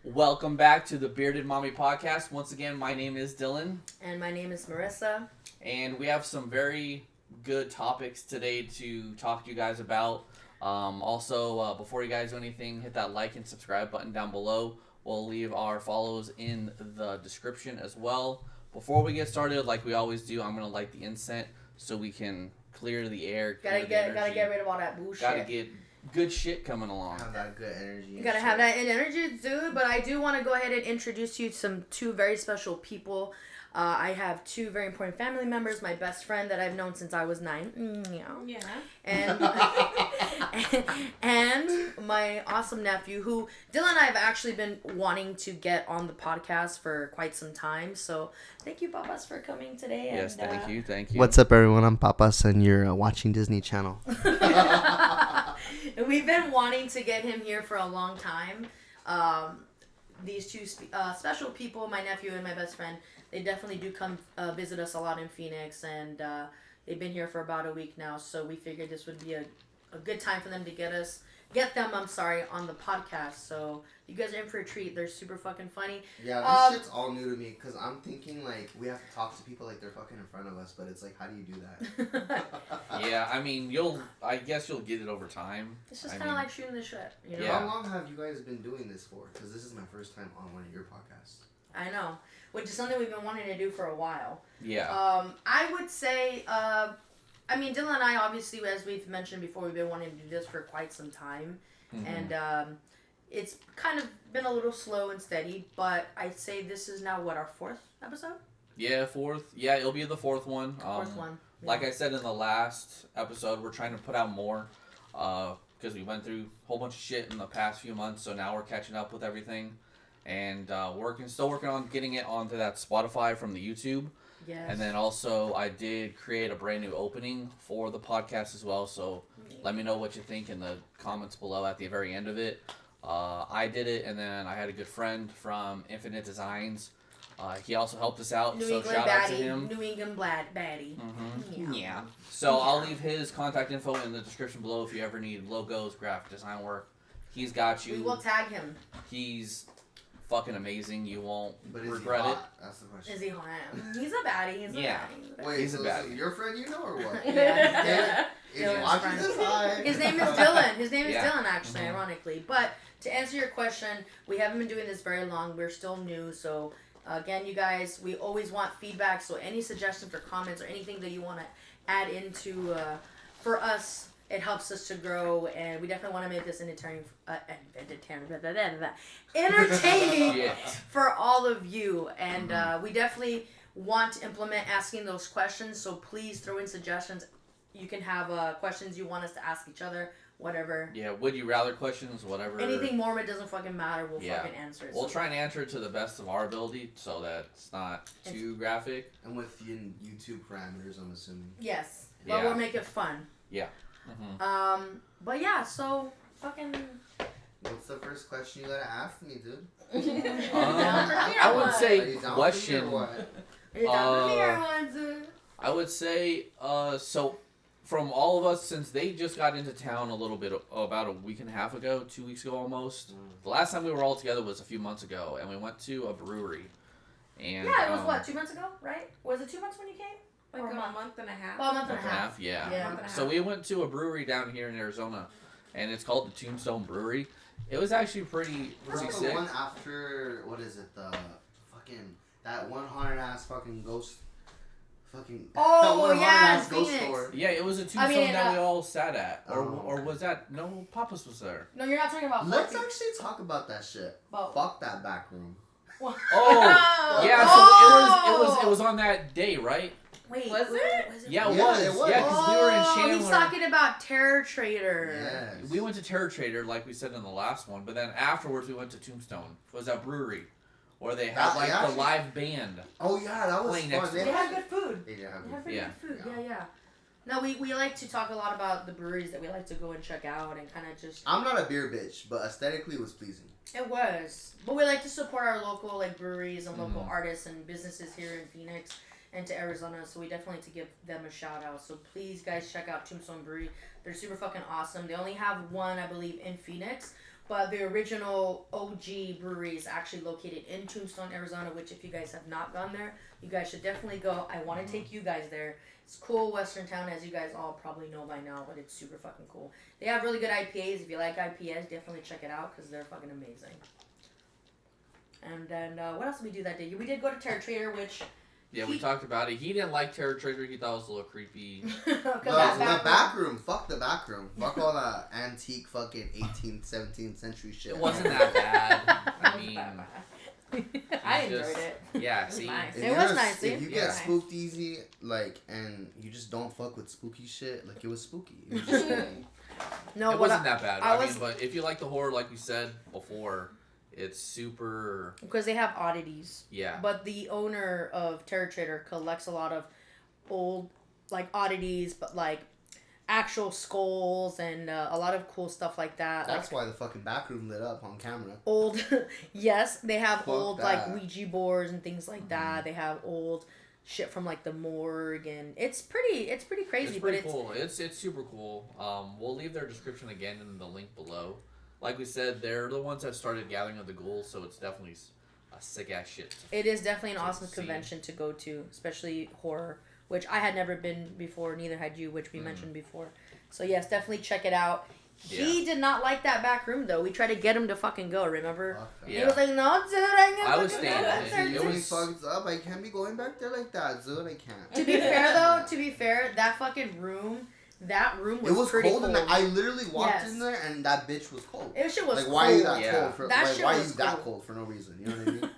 Welcome back to the Bearded Mommy Podcast. Once again, my name is Dylan. And my name is Marissa. And we have some very good topics today to talk to you guys about. Before you guys do anything, hit that like and subscribe button down below. We'll leave our follows in the description as well. Before we get started, like we always do, I'm going to light the incense so we can clear the air. Gotta get rid of all that bullshit. Gotta get good shit coming along. Have that good energy. You gotta have that energy, dude. But I do want to go ahead and introduce you to two very special people. I have two very important family members. My best friend that I've known since I was 9. Yeah. And my awesome nephew, who Dylan and I have actually been wanting to get on the podcast for quite some time. So thank you, Papas, for coming today. Yes, thank you. What's up, everyone? I'm Papas, and you're watching Disney Channel. We've been wanting to get him here for a long time. These two special people, my nephew and my best friend, they definitely do come visit us a lot in Phoenix, and they've been here for about a week now, so we figured this would be a good time for them to get them on the podcast. So you guys are in for a treat. They're super fucking funny. Yeah, this shit's all new to me, because I'm thinking, like, we have to talk to people like they're fucking in front of us, but it's like, how do you do that? Yeah, I mean, I guess you'll get it over time. It's just kind of like shooting the shit, you know? Yeah. How long have you guys been doing this for? Because this is my first time on one of your podcasts. I know, which is something we've been wanting to do for a while. Yeah. I would say, Dylan and I, obviously, as we've mentioned before, we've been wanting to do this for quite some time. Mm-hmm. And it's kind of been a little slow and steady, but I'd say this is now, our 4th episode? Yeah, 4th. Yeah, it'll be the 4th one. Fourth one. Yeah. Like I said in the last episode, we're trying to put out more because we went through a whole bunch of shit in the past few months, so now we're catching up with everything. And still working on getting it onto that Spotify from the YouTube. Yes. And then also I did create a brand new opening for the podcast as well, so let me know what you think in the comments below at the very end of it. I did it, and then I had a good friend from Infinite Designs. He also helped us out, so shout out to him. New England baddie. Mm-hmm. Yeah. So I'll leave his contact info in the description below if you ever need logos, graphic design work. He's got you. We will tag him. He's fucking amazing. You won't But regret it. That's the question. Is he hot? He's a baddie. He's a baddie. Wait, he's a baddie. Is your friend, you know, or what? Yeah. Is he watching this? Hi. His name is Dylan. His name is Yeah. Dylan, actually, ironically. But to answer your question, we haven't been doing this very long. We're still new, so again, you guys, we always want feedback. So any suggestions or comments or anything that you want to add into for us, it helps us to grow, and we definitely want to make this entertaining for all of you. And we definitely want to implement asking those questions. So please throw in suggestions. You can have questions you want us to ask each other, whatever. Yeah, would you rather questions, whatever. Anything more, it doesn't fucking matter. We'll fucking answer it. We'll try and answer it to the best of our ability so that it's not too graphic. And with the YouTube parameters, I'm assuming. Yes. But Yeah. we'll make it fun. Yeah. Mm-hmm. But yeah, so fucking. What's the first question you gotta ask me, dude? I would Are say you down question. for me or what? Are you down for me or what, dude? I would say so. From all of us, since they just got into town a little bit, about a week and a half ago, 2 weeks ago almost. The last time we were all together was a few months ago, and we went to a brewery. And Yeah, it was what, 2 months ago, right? Was it 2 months when you came? Like Or a month and a half. Well, a month and month a half. yeah. Yeah. Month and a So half. we went to a brewery down here in Arizona, and it's called the Tombstone Brewery. It was actually pretty That's the sick. one after, what is it, that one haunted ass fucking ghost, Oh, that one yeah, haunted ass in ghost Phoenix. store. Yeah, it was a tombstone that we uh, all sat at, or Oh. was that no? Papa's was there. No, you're not talking about. Let's actually talk about that shit. About- Fuck that back room. Oh, yeah. So it was on that day, right? Wait, Was it? Yeah, it Yeah, was. it was. Yeah, because we were in Chandler. He's talking about Terror Trader. Yes. We went to Terror Trader, like we said in the last one, but then afterwards we went to Tombstone. It was that brewery where they had like Yeah. the live band. Oh yeah, that was Playing fun. next to They have good food. They did have They good have very Yeah. good food. Yeah. No, we like to talk a lot about the breweries that we like to go and check out and kind of just. I'm not a beer bitch, but aesthetically it was pleasing. It was, but we like to support our local breweries and local Mhm. artists and businesses here in Phoenix. and to Arizona, so we definitely have to give them a shout out. So please, guys, check out Tombstone Brewery. They're super fucking awesome. They only have one, I believe, in Phoenix, but the original OG brewery is actually located in Tombstone, Arizona, which if you guys have not gone there, you guys should definitely go. I want to take you guys there. It's cool, Western town, as you guys all probably know by now, but it's super fucking cool. They have really good IPAs. If you like IPAs, definitely check it out because they're fucking amazing. And then, what else did we do that day? We did go to Terra Trader, which... Yeah, we talked about it. He didn't like Terra Trader. He thought it was a little creepy. The back room. Fuck the back room. Fuck all that antique fucking 18th, 17th century shit. It wasn't that bad. I mean... I enjoyed it. Yeah, It was see? nice. If It you're was a- nice. If you Yeah. get spooked easy, like, and you just don't fuck with spooky shit, like, it was spooky. It was just spooky. No, It what wasn't that bad. I I was- mean, but if you like the horror, like we said before, it's super... because they have oddities. Yeah. But the owner of Terra Trader collects a lot of old, like, oddities, but, like, actual skulls and a lot of cool stuff like that. That's like, why the fucking back room lit up on camera. old, yes, they have Fuck old, that. like, Ouija boards and things like that. They have old shit from, like, the morgue, and it's pretty crazy, It's but pretty cool. It's super cool. We'll leave their description again in the link below. Like we said, they're the ones that started Gathering of the Ghouls, so it's definitely a sick ass shit. It is definitely an to awesome see. convention to go to, especially horror, which I had never been before, neither had you, which we mentioned before. So yes, definitely check it out. Yeah. He did not like that back room though. We tried to get him to fucking go, remember? Fuck that. Yeah. He was like, no, dude, I ain't I gonna was fucking staying go in back it. there, You It dude." me fucked up. I can't be going back there like that, dude. I can't. To be fair, that fucking room, was it was pretty cold, cold. and I literally walked Yes. in there, and that bitch was cold. It shit was Like, cold. why are you that Yeah. cold? For, That like, shit why are was you that cold. cold for no reason? You know what I mean?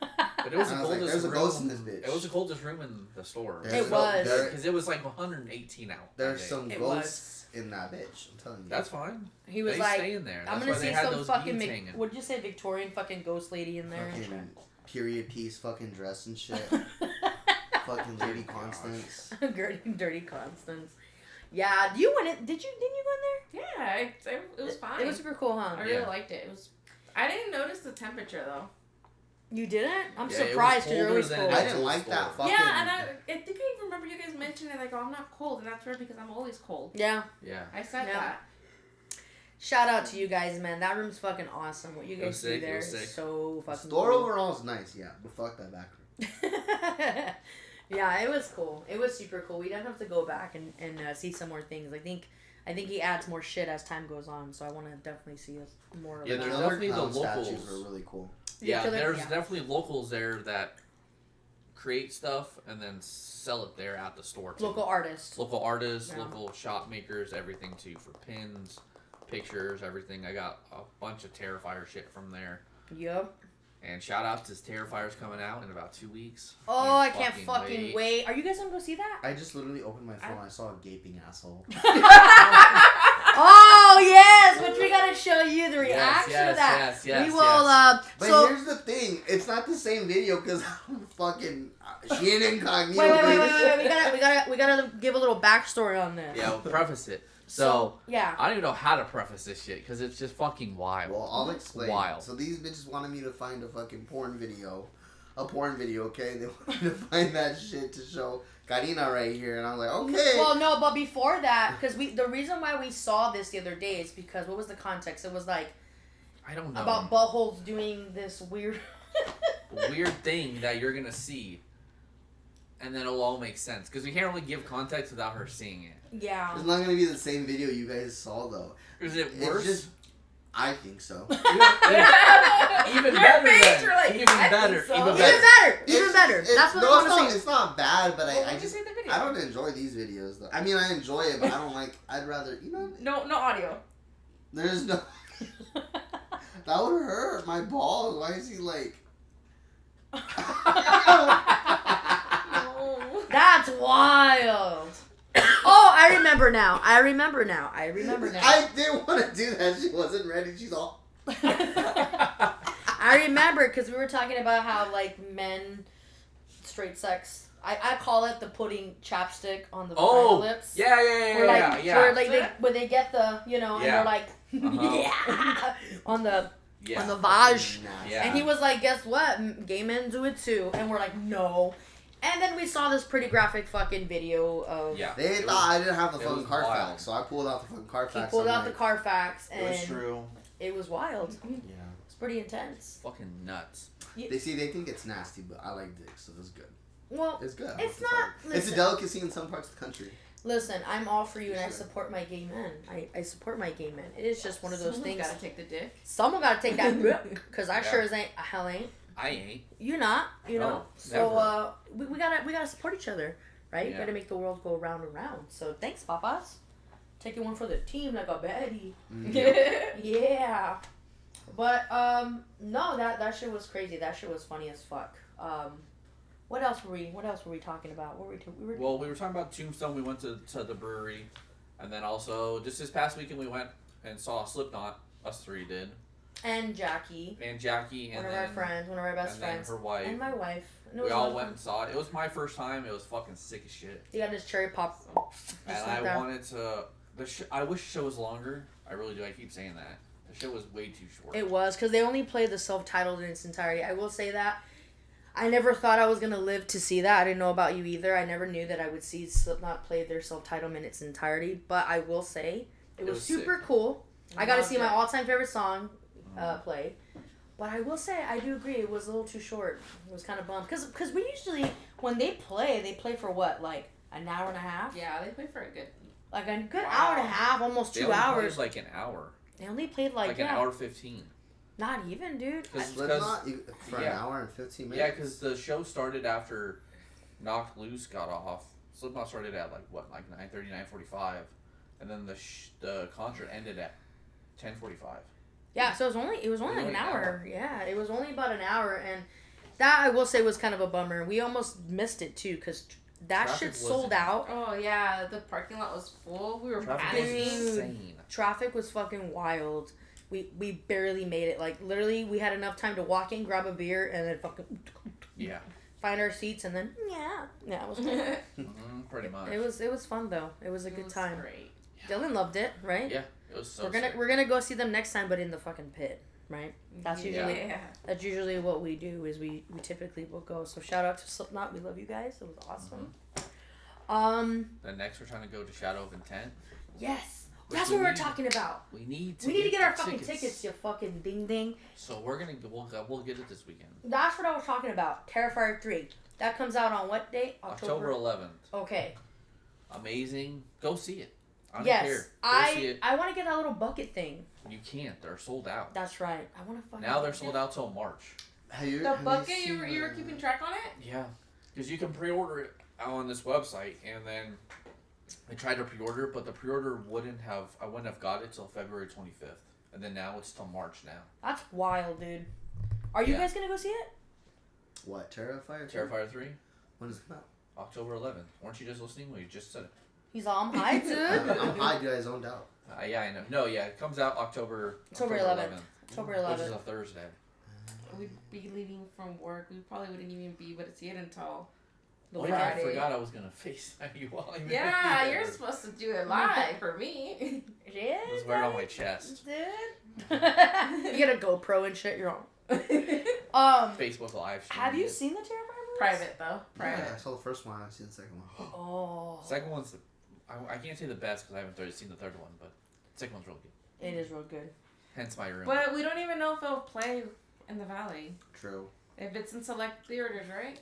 But it was the And I was like, coldest there's a room. ghost in this bitch. It was the coldest room in the store. There's It was. Because it was like 118 out. There's that day. some It ghosts in that bitch. I'm telling you. That's fine. He was They like, stay in there. I'm That's gonna why they see had some those fucking, beads hanging. what'd you say, Victorian fucking ghost lady in there? fucking period piece fucking dress and shit. Fucking Lady Constance. Dirty Constance. Yeah, you went in, didn't you go in there? Yeah, it was fine. It was super cool, huh? I really Yeah. liked it. It was. I didn't notice the temperature though. You didn't? I'm Yeah, it was surprised because you're colder always than cold. it I was didn't old like that school. fucking. Yeah, and I think I even remember you guys mentioning like, "Oh, I'm not cold," and that's weird because I'm always cold. Yeah. Yeah. I said Yeah. that. Shout out to you guys, man. That room's fucking awesome. What you It was guys do sick, it there was is sick. so The fucking store cool. overall is nice, yeah, but fuck that back room. Yeah, it was cool. It was super cool. We definitely have to go back and see some more things. I think he adds more shit as time goes on, so I want to definitely see us more. Yeah, of there's that. definitely the Clown statues locals. are really cool. Yeah, killer- there's yeah. definitely locals there that create stuff and then sell it there at the store too. Local artists. Local artists, Yeah. local shop makers, everything too, for pins, pictures, everything. I got a bunch of Terrifier shit from there. Yup. And shout out to Terrifier's coming out in about 2 weeks. Oh, I can't fucking wait. Are you guys gonna go see that? I just literally opened my phone. I saw a gaping asshole. Oh yes, which we gotta show you the reaction yes, to that. yes, yes, we will. But So here's the thing: it's not the same video because I'm fucking she ain't incognito. wait. bitch. We gotta give a little backstory on this. Yeah, we'll preface it. So, yeah. I don't even know how to preface this shit because it's just fucking wild. Well, I'll explain. Wild. So these bitches wanted me to find a fucking porn video. Okay? They wanted me to find that shit to show Karina right here, and I'm like, okay. Well, no, but before that, because the reason why we saw this the other day is because what was the context? It was like I don't know. about buttholes doing this weird. Weird thing that you're gonna see, and then it'll all make sense because we can't really give context without her seeing it. Yeah. It's not gonna be the same video you guys saw though. Is it It's worse? just, I think so. Even Your better. face, Then. you're like, even I think better. so. Even Even better. better. Even It's- better. it's- That's what no, I it's want not, to say. it's not bad, but Well, I just just see the video. I don't enjoy these videos though. I mean, I enjoy it, but I don't like. I'd rather No audio. There's no. That would hurt my balls. Why is he like? No. That's wild. Oh, I remember now. I remember now. I didn't want to do that. She wasn't ready. She's all. I remember because we were talking about how like men, straight sex. I call it the putting chapstick on the Oh, lips. yeah, Where like, yeah. where like when they get the and Yeah. they're like Uh-huh. yeah on the Yeah. Vaj. Yeah. And he was like, guess what? Gay men do it too. And we're like, no. And then we saw this pretty graphic fucking video of. Yeah. They it thought I didn't have the it fucking was Carfax, wild. so I pulled out the fucking Carfax. He pulled I'm out the like, Carfax, It was and true. it was wild. Yeah. It's pretty intense. Fucking nuts. They think it's nasty, but I like dick, so it's good. Well, It's good. it's It's not. fine. It's a Listen, delicacy in some parts of the country. listen, I'm all for you, and I Sure. support my gay men. I support my gay men. It is just one of those Someone's things. gotta take the dick. Someone gotta take that, because I Yeah. sure as ain't. Hell ain't. I ain't. You not. You know. No, So we gotta support each other, right? Yeah. Gotta make the world go round and round. So thanks, papas. Taking one for the team like a Betty. Yeah. But no, that shit was crazy. That shit was funny as fuck. What else were we talking about? We were Well, we were talking about Tombstone. We went to the brewery, and then also just this past weekend we went and saw Slipknot. Us three did, and Jackie, and Jackie, and one of then our friends, one of our best and then friends, her wife. and my wife. And it We was all fun. went and saw it. It was my first time. It was fucking sick as shit. He got his cherry pop. And Just I like that. wanted to. I wish the show was longer. I really do. I keep saying that. The show was way too short. It was because they only played the self-titled in its entirety. I will say that. I never thought I was gonna live to see that. I didn't know about you either. I never knew that I would see Slipknot play their self-titled in its entirety. But I will say it was super sick. cool. I got to Loved see my it. all-time favorite song play. But I will say I do agree it was a little too short. It was kind of bummed because we usually when they play for what, like an hour and a half, Yeah, they play for a good. like a good Wow. hour and a half, almost They 2 only played hours. like an hour, They only played like an hour 15. not even, dude. Slipknot for an yeah. hour and 15 minutes. Yeah, because the show started after Knocked Loose got off. Slipknot started at like 9:30, 9:45, and then the concert ended at 10:45. Yeah, so it was only like only an an hour. hour. Yeah, it was only about an hour, and that I will say was kind of a bummer. We almost missed it too because that Traffic shit was sold out. Oh yeah, the parking lot was full. We were Traffic was panicking. insane. Traffic was fucking wild. We barely made it. Like literally, we had enough time to walk in, grab a beer, and then fucking Yeah, find our seats, and then it was cool. pretty much. It was fun though. It was a It good was time. Great. Dylan loved it, right? Yeah, it was so. We're gonna go see them next time, but in the fucking pit, right? That's usually Yeah. That's usually what we do. Is we typically will go. So shout out to Slipknot. We love you guys. It was awesome. Then next we're trying to go to Shadow of Intent. Yes, Which that's we what we're need. talking about. We need to. We need to get our the fucking tickets. You fucking ding ding. So we're gonna we'll get it this weekend. That's what I was talking about. Terrifier 3. That comes out on what date? October 11th. Okay. Amazing. Go see it. I don't Yes, care. Go see it. I want to get that little bucket thing. You can't. They're sold out. That's right. I want to fucking. Now they're sold out till March. The bucket you were keeping track on it? Yeah, because you can pre-order it on this website, and then I tried to pre-order it, but the pre-order I wouldn't have got it till February 25th, and then now it's till March now. That's wild, dude. Are you Yeah. guys gonna go see it? What, Terrifier? Terrifier 3, When is it come out? October 11th. Weren't you just listening? Well, you just said it. He's all I'm high, dude. I'm high, you guys zoned out. Yeah, I know. No, yeah, it comes out October 11th. October which is 11th. a Thursday. We'd be leaving from work. We probably wouldn't even be able to see it until the Oh yeah, I Friday. forgot I was gonna FaceTime you while I'm Yeah, you're supposed to do it live for me. Yeah. I was wearing it on my chest. Dude. you get a GoPro and shit. You're on. Facebook Live. Have you streaming seen the Terrifier movies? Private though. Private. Yeah, I saw the first one. I see the second one. Oh. it. Second one's I can't say the best because I haven't seen the third one, but second one's real good. It is real good. Hence my room. But we don't even know if it'll play in the Valley. True. If it's in select theaters, right?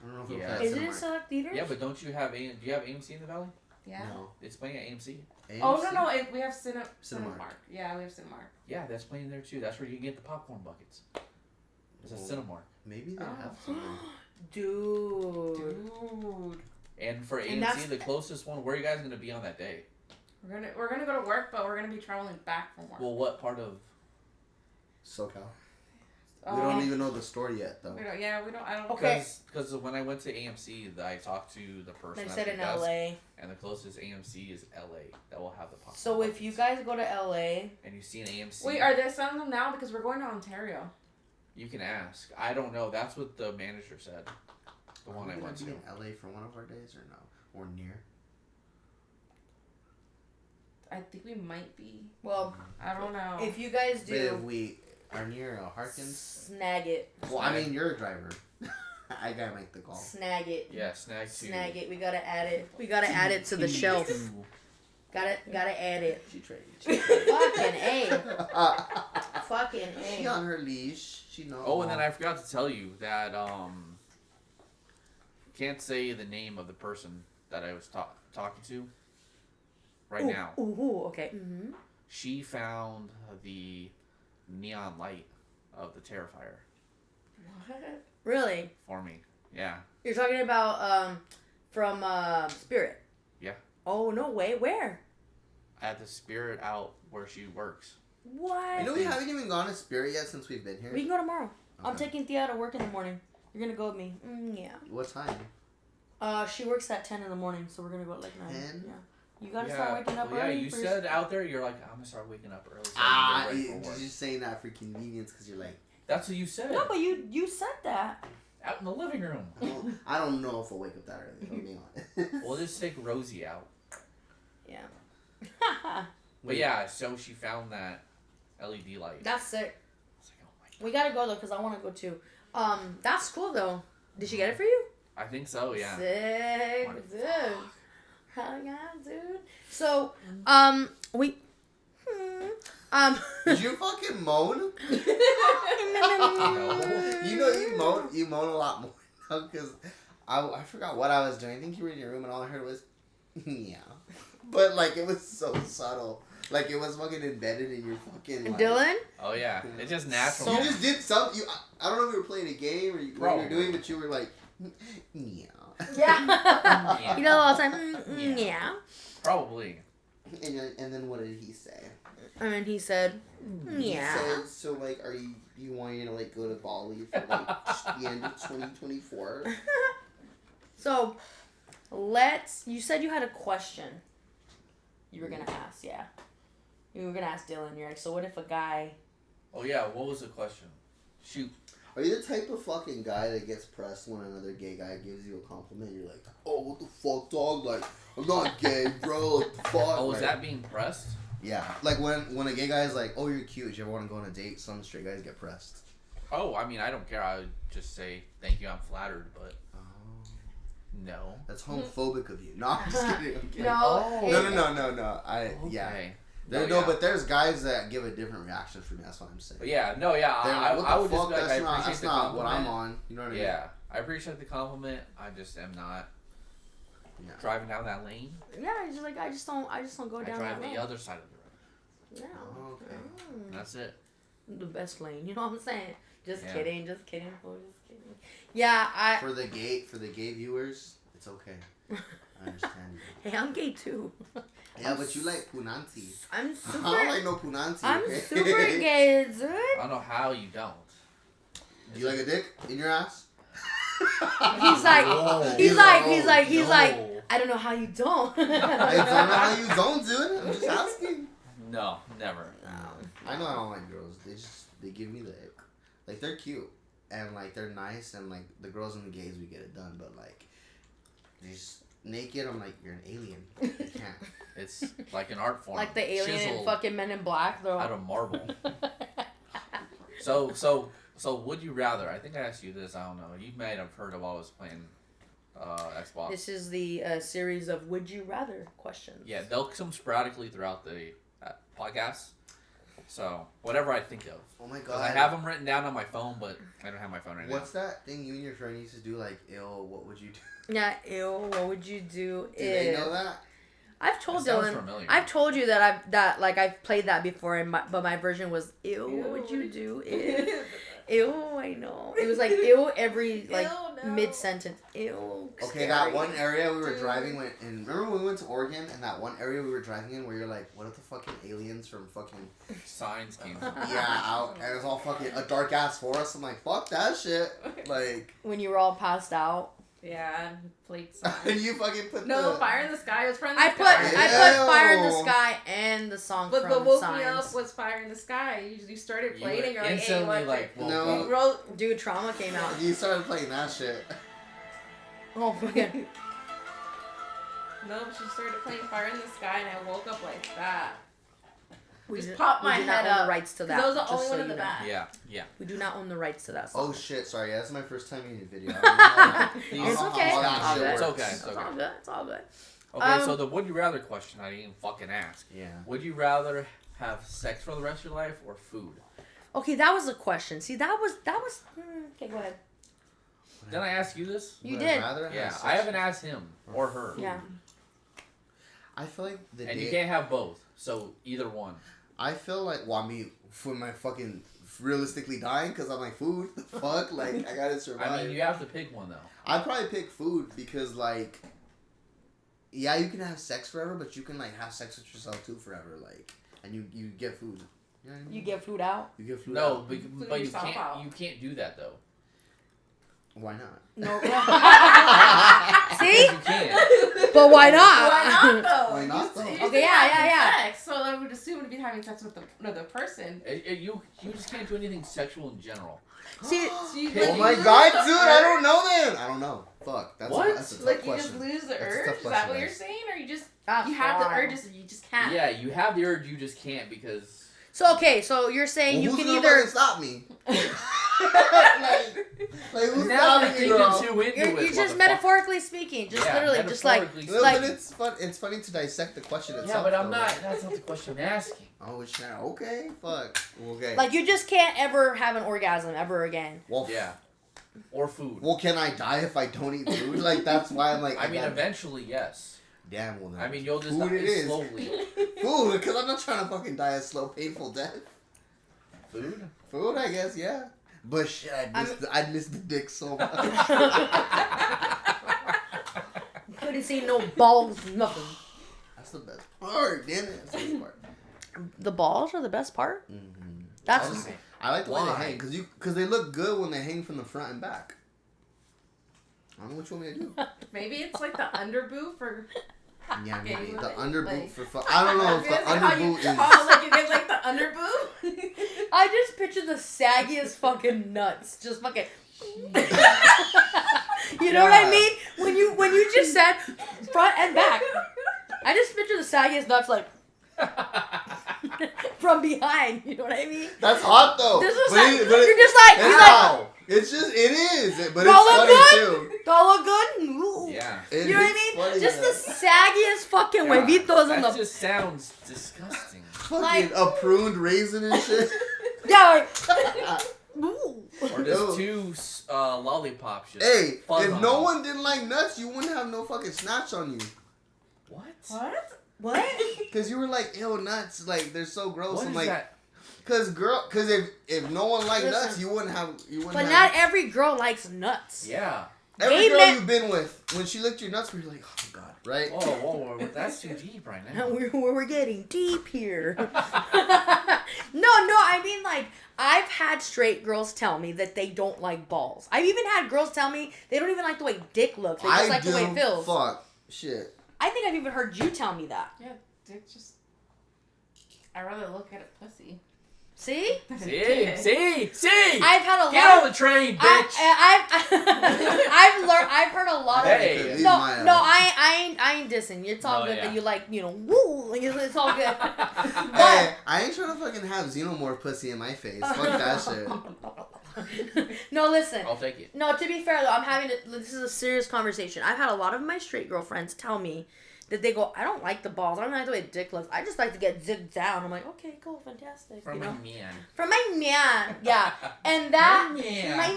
I don't know if Yeah. it'll play Is at it in Cinemark. select theaters? Yeah, but don't you have do you have AMC in the Valley? Yeah. No. It's playing at AMC. Oh AMC? no, we have Cinemark. Cinemark. Yeah, we have Cinemark. Yeah, that's playing there too. That's where you can get the popcorn buckets. It's a Oh. Cinemark. Maybe they Oh. have something. Dude. Dude. And for And AMC, that's- the closest one, where are you guys gonna be on that day? We're gonna go to work, but we're gonna be traveling back from work. Well, what part of? SoCal. Oh, We don't even know the story yet, though. We don't. Yeah, we don't. I don't. Okay. Because when I went to AMC, I talked to the person They at said the in desk, LA. and the closest AMC is LA that will have the popcorn. So if you buckets. guys go to LA, and you see an AMC, Wait, are they selling them now? Because we're going to Ontario. you can ask. I don't know. That's what the manager said. The one I Are we went gonna to. be in LA for one of our days or no? Or near? I think we might be. well, I don't know. if you guys But if do, we are near Harkins. snag it. Well, I mean, you're a driver. I gotta make the call. Snag it. Yeah, snag 2. Snag it. We gotta add it. We gotta add it to the shelf. Gotta add it. She traded. Fucking A. Fucking She A. on her leash. She knows. Oh, and then I forgot to tell you that can't say the name of the person that I was talking to right now. Ooh, okay. Mm-hmm. She found the neon light of the Terrifier Really? for me. Yeah. You're talking about from Spirit? Yeah. Oh, no way. Where? At the Spirit out where she works. What? You know we haven't even gone to Spirit yet since we've been here. We can go tomorrow. I'm Okay. taking Thea to work in the morning. You're gonna go with me. Yeah. What time? She works at 10 in the morning, so we're gonna go at like 9. 10? Yeah. You gotta start waking up well, early. yeah, you for said out there, you're like, I'm gonna start waking up early. So Ah, I can get you're ready for work. just saying that for convenience because you're like, That's what you said. No, but you said that. Out in the living room. I don't know if I'll wake up that early. If I'm being honest. We'll just take Rosie out. Yeah. But yeah, so she found that LED light. That's sick. I was like, oh my god. We gotta go though, cause I wanna go too. That's cool though. Did she get it for you? I think so, yeah. Sick, What dude. the Hell yeah, dude. So, we. Did you fucking moan? You moan a lot more now because I forgot what I was doing. I think you were in your room and all I heard was, yeah. But like it was so subtle. Like it was fucking embedded in your fucking. Like, Dylan? Oh yeah, it's just natural. You just did something. I don't know if you were playing a game or what you were doing, but you were like, yeah. Yeah. You know all the time. Yeah. Probably. And then what did he say? And then he said, He yeah. said, so like, are you wanting to like go to Bali for like the end of 2024? So, you said you had a question you were gonna ask, yeah. You were gonna ask Dylan, you're like, so what if a guy... Oh yeah, what was the question? Shoot. Are you the type of fucking guy that gets pressed when another gay guy gives you a compliment? You're like, oh, what the fuck, dog? Like, I'm not gay, bro. What the fuck? Oh, was Like, that being pressed? Yeah. Like, when a gay guy's like, oh, you're cute. Do you ever want to go on a date? Some straight guys get pressed. Oh, I mean, I don't care. I would just say, thank you, I'm flattered, but Oh. no. That's homophobic of you. No, I'm just kidding. I'm kidding. No. No. Yeah. Okay. No, but there's guys that give a different reaction from me. That's what I'm saying. But yeah, no, yeah, They're I, like, what I the would just fuck? be like, I That's not, appreciate that's the not what compliment. I'm on. You know what I mean? Yeah, I appreciate the compliment. I just am not Yeah. driving down that lane. Yeah, he's just like, I just don't go I down drive that the lane. other side of the road. Yeah. Oh, okay. And that's it. The best lane, you know what I'm saying? Just Yeah. kidding, just kidding, fool, just kidding. Yeah, For the gay viewers, it's okay. I understand. Hey, I'm gay too. Yeah, but you like punanti. I'm I super. don't like no punanti. I'm Okay? super gay, dude. I don't know how you don't. Do you like a dick in your ass? He's like, No. he's like, No. I don't know how you don't. I don't know how you don't, dude. I'm just asking. No, never. I know I don't like girls. They give me the ick. Like they're cute and like they're nice and like the girls and the gays we get it done, but like they're just naked. I'm like, you're an alien. You can't. It's like an art form. Like the alien in chiseled fucking Men in Black, though. out of marble. So would you rather? I think I asked you this. I don't know. You might have heard of while I was playing Xbox. This is the series of Would You Rather questions. Yeah, they'll come sporadically throughout the podcast. So whatever I think of. Oh my 'Cause god. I have them written down on my phone, but I don't have my phone right What's that thing you and your friend used to do? Like, ill. What would you do? Yeah, ew, what would you do Do they if... know that? I've told That sounds Dylan. familiar. I've told you that I've played that before, but my version was ew. What would you do if? Ew, I know. It was like ew every like Ew, no. mid sentence. Ew. Okay, scary. that one area we were Dude. driving and remember when we went to Oregon and that one area we were driving in where you're like, what if the fucking aliens from fucking now. Signs came from. yeah out and it was all fucking a dark ass forest. I'm like, fuck that shit. Like, When you were all passed out. Yeah, played and songs. you fucking put No, the Fire in the Sky was Fire in the I Sky. put Fire in the Ew. Sky and the song But from what woke Signs. me up was Fire in the Sky. You started You playing and you're like, hey, instantly what? like woke No. up. Wrote, Dude, Trauma came out. you started playing that shit. Oh fucking. no, she started playing Fire in the Sky and I woke up like that. We Just do- pop we my do not head own the up. rights to 'Cause that. I was the just only so one in you the know. back. Yeah. We do not own the rights to that song. Oh shit! Sorry, that's my first time in a video. I don't know. It's how okay. all It's that all shit good. It's works. okay. It's all good. It's all good. Okay, so the would you rather question I didn't fucking ask. Yeah. Would you rather have sex for the rest of your life or food? Okay, that was a question. See, that was. Okay, go ahead. Didn't I ask you this? You Would I did. rather have Yeah, sex? I haven't asked him or her. Yeah. I feel like the And day. you can't have both, so either one. I feel like, well, I mean, for my fucking realistically dying because I'm like food. The fuck, like I gotta survive. I mean, you have to pick one though. I'd probably pick food because like, yeah, you can have sex forever, but you can like have sex with yourself too forever, like, and you get food. You know what I mean? You get food out. You get food. No, out. but you yourself can't. out. You can't do that though. Why not? No. Because See? you can't. But why not? Why not though? Why not, You- though? you Okay, said yeah, having yeah. Sex, so I would assume to be having sex with another person. You just can't do anything sexual in general. See, So you, Oh Oh like, my you god, lose the dude! I urge? don't know then. I don't know. Fuck. That's What? that's a tough Like you question. just lose the That's a urge? tough Is that question, what you're guys. saying, or you just That's you have the fine. urges and you just can't? Yeah, you have the urge, you just can't because. So okay, so you're saying Well, you who's can gonna either fucking stop me? like who's Now you're stopping me, thinking girl? too into you're it. just motherfucker. metaphorically speaking, just Yeah, literally, just like metaphorically No, like- but it's fun. It's funny to dissect the question Yeah, itself. but I'm though. not. That's not the question I'm asking. Oh, it's not okay. Fuck. Okay. like you just can't ever have an orgasm ever again. well, Yeah. Or food. Well, can I die if I don't eat food? Like that's why I'm like. I mean, gotta- eventually, yes. Damn. Well, then. I mean, you'll just Food die it is. slowly. food, because I'm not trying to fucking die a slow, painful death. Food? Food, I guess, yeah. But shit, I'd miss the dick so much. Couldn't see no balls, nothing. That's the best part, damn it. That's the best part. The balls are the best part. Mm-hmm. That's Honestly, I like the way Why? they hang because they look good when they hang from the front and back. I don't know what you want me to do. Maybe it's like the underboob for. Yeah, Okay, maybe like- the underboot like- for I don't know if the Is that how you- underboot is. Oh, like you get like the underboob. I just picture the saggiest fucking nuts, just fucking. You know what I Yeah. mean? When you just said front and back, I just picture the saggiest nuts like from behind. You know what I mean? That's hot though. This is But like, it- but it- you're just like it's you're like, hot. It's just it is, but Do I it's look funny too. do I look good? Ooh. Yeah. It You know what I is mean? funny, Just though. the saggiest fucking Yeah, huevitos in that the just sounds disgusting. fucking like- a pruned raisin and shit. yeah. Like, ooh. Or just two lollipops. Just Hey, fuzz if on no them. one didn't like nuts, you wouldn't have no fucking snatch on you. What? What? What? Cause you were like, ew, nuts, like they're so gross. What I'm is like, that? cause if no one liked Listen. nuts, you wouldn't have. But not every girl likes nuts. Yeah. Every gay girl men- you've been with, when she licked your nuts, were like, oh my god, right? Whoa, that's too deep right now. We're getting deep here. No, I mean like I've had straight girls tell me that they don't like balls. I've even had girls tell me they don't even like the way dick looks. They just like the way it feels. Fuck, shit. I think I've even heard you tell me that. Yeah, dick just. I rather look at a pussy. See? See? I've had a Get lot on of the train, bitch! I've heard a lot of Hey. Leave No, my no, ass. I ain't dissing. It's all No, good yeah. that you like, woo, it's all good. Hey, I ain't trying to fucking have xenomorph pussy in my face. Fuck that shit. No, listen. I'll take it. No, to be fair though, this is a serious conversation. I've had a lot of my straight girlfriends tell me that they go, I don't like the balls. I don't like the way dick looks. I just like to get zipped down. I'm like, okay, cool, fantastic. From you know? my man. From my man. Yeah. And that, My man. my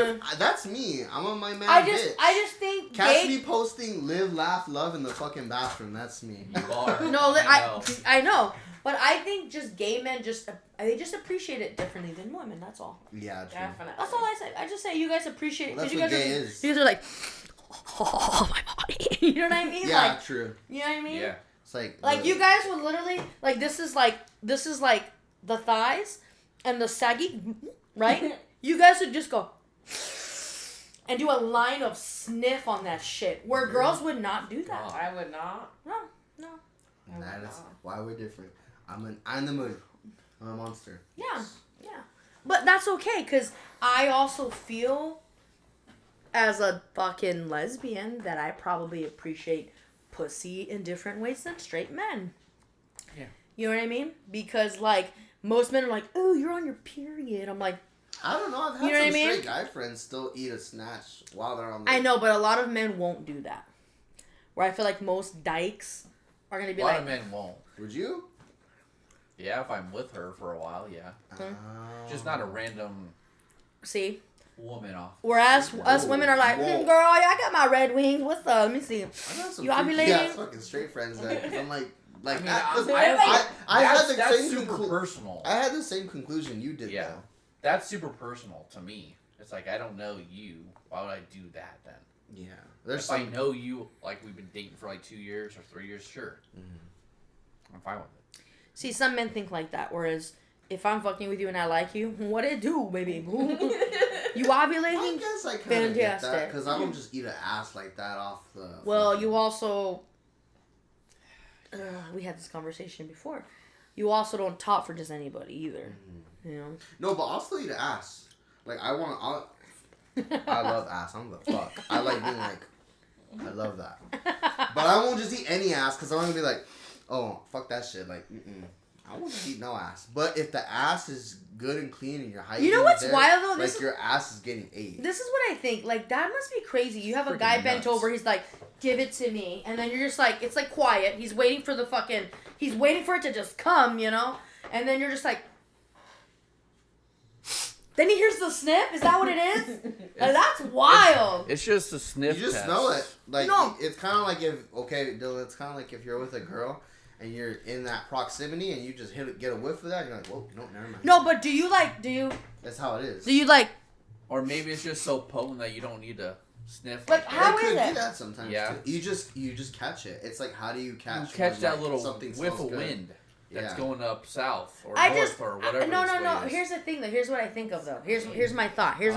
man. That's me. I'm on my man. I bitch. just think Catch gay. me posting live, laugh, love in the fucking bathroom. That's me. You are. No, know. I know, but I think just gay men they just appreciate it differently than women. That's all. Yeah, true. Definitely. That's all I say. I just say you guys appreciate it Well, because that's you what guys gay are. is. You guys are like, oh my body. You know what I mean? Yeah, Like, true. you know what I mean? Yeah. It's like Like the- you guys would literally like this is like the thighs and the saggy, right? You guys would just go and do a line of sniff on that shit where girls would not do that. Oh. I would not. No, no. I would That is not. why we're different. I'm the moon. I'm a monster. Yeah, yeah. But that's okay because I also feel as a fucking lesbian that I probably appreciate pussy in different ways than straight men. Yeah. You know what I mean? Because like most men are like, oh, you're on your period. I'm like, I don't know. I've had You know what some I mean? straight guy friends still eat a snatch while they're on. I know, but a lot of men won't do that. Where I feel like most dykes are gonna A be lot like, of men won't. Would you? Yeah, if I'm with her for a while, yeah. Hmm. Just not a random see. woman off. Whereas us Whoa, women are like, whoa. girl, I got my red wings. What's up? Let me see. I got some You freaky ovulating? ass fucking straight friends there. 'Cause I'm like I mean, that, 'cause I I had that's, the that's same super conclu- personal. I had the same conclusion you did. Yeah. Though. That's super personal to me. It's like, I don't know you. Why would I do that then? Yeah. There's If some. I know you, like we've been dating for like 2 years or 3 years, sure. I'm fine with it. See, some men think like that. Whereas if I'm fucking with you and I like you, what it do, baby? You I ovulating? guess I kind of get that Fantastic. because I don't just eat an ass like that off the. Well, fucking- you also. We had this conversation before. You also don't top for just anybody either. You know. No, but I'll still eat an ass. Like I want. I love ass. I'm the fuck. I like being like. I love that. But I won't just eat any ass because I'm gonna be like, oh fuck that shit. Like, I won't just eat no ass. But if the ass is good and clean and your hygiene, You know what's there, wild though? Like This is, your ass is getting ate. this is what I think. Like that must be crazy. You have a Freaking guy bent nuts. over. He's like, "Give it to me," and then you're just like, it's like quiet. He's waiting for the fucking. He's waiting for it to just come, you know. And then you're just like. Then he hears the sniff. Is that what it is? Like, that's wild. It's just a sniff You just test. smell it. Like No. it's kind of like Dylan. It's kind of like if you're with a girl and you're in that proximity and you just get a whiff of that. You're like, whoa, no, never mind. No, but do you That's how it is. like? Or maybe it's just so potent that you don't need to sniff. Like, that. how it is could it? be that sometimes. Yeah. Too. You just catch it. It's like how do you catch? You catch when, that like, little something whiff smells of good? wind that's Yeah. going up south or I north just or whatever. no. this way is. Here's the thing though. Here's what I think of though. Here's my thought. Here's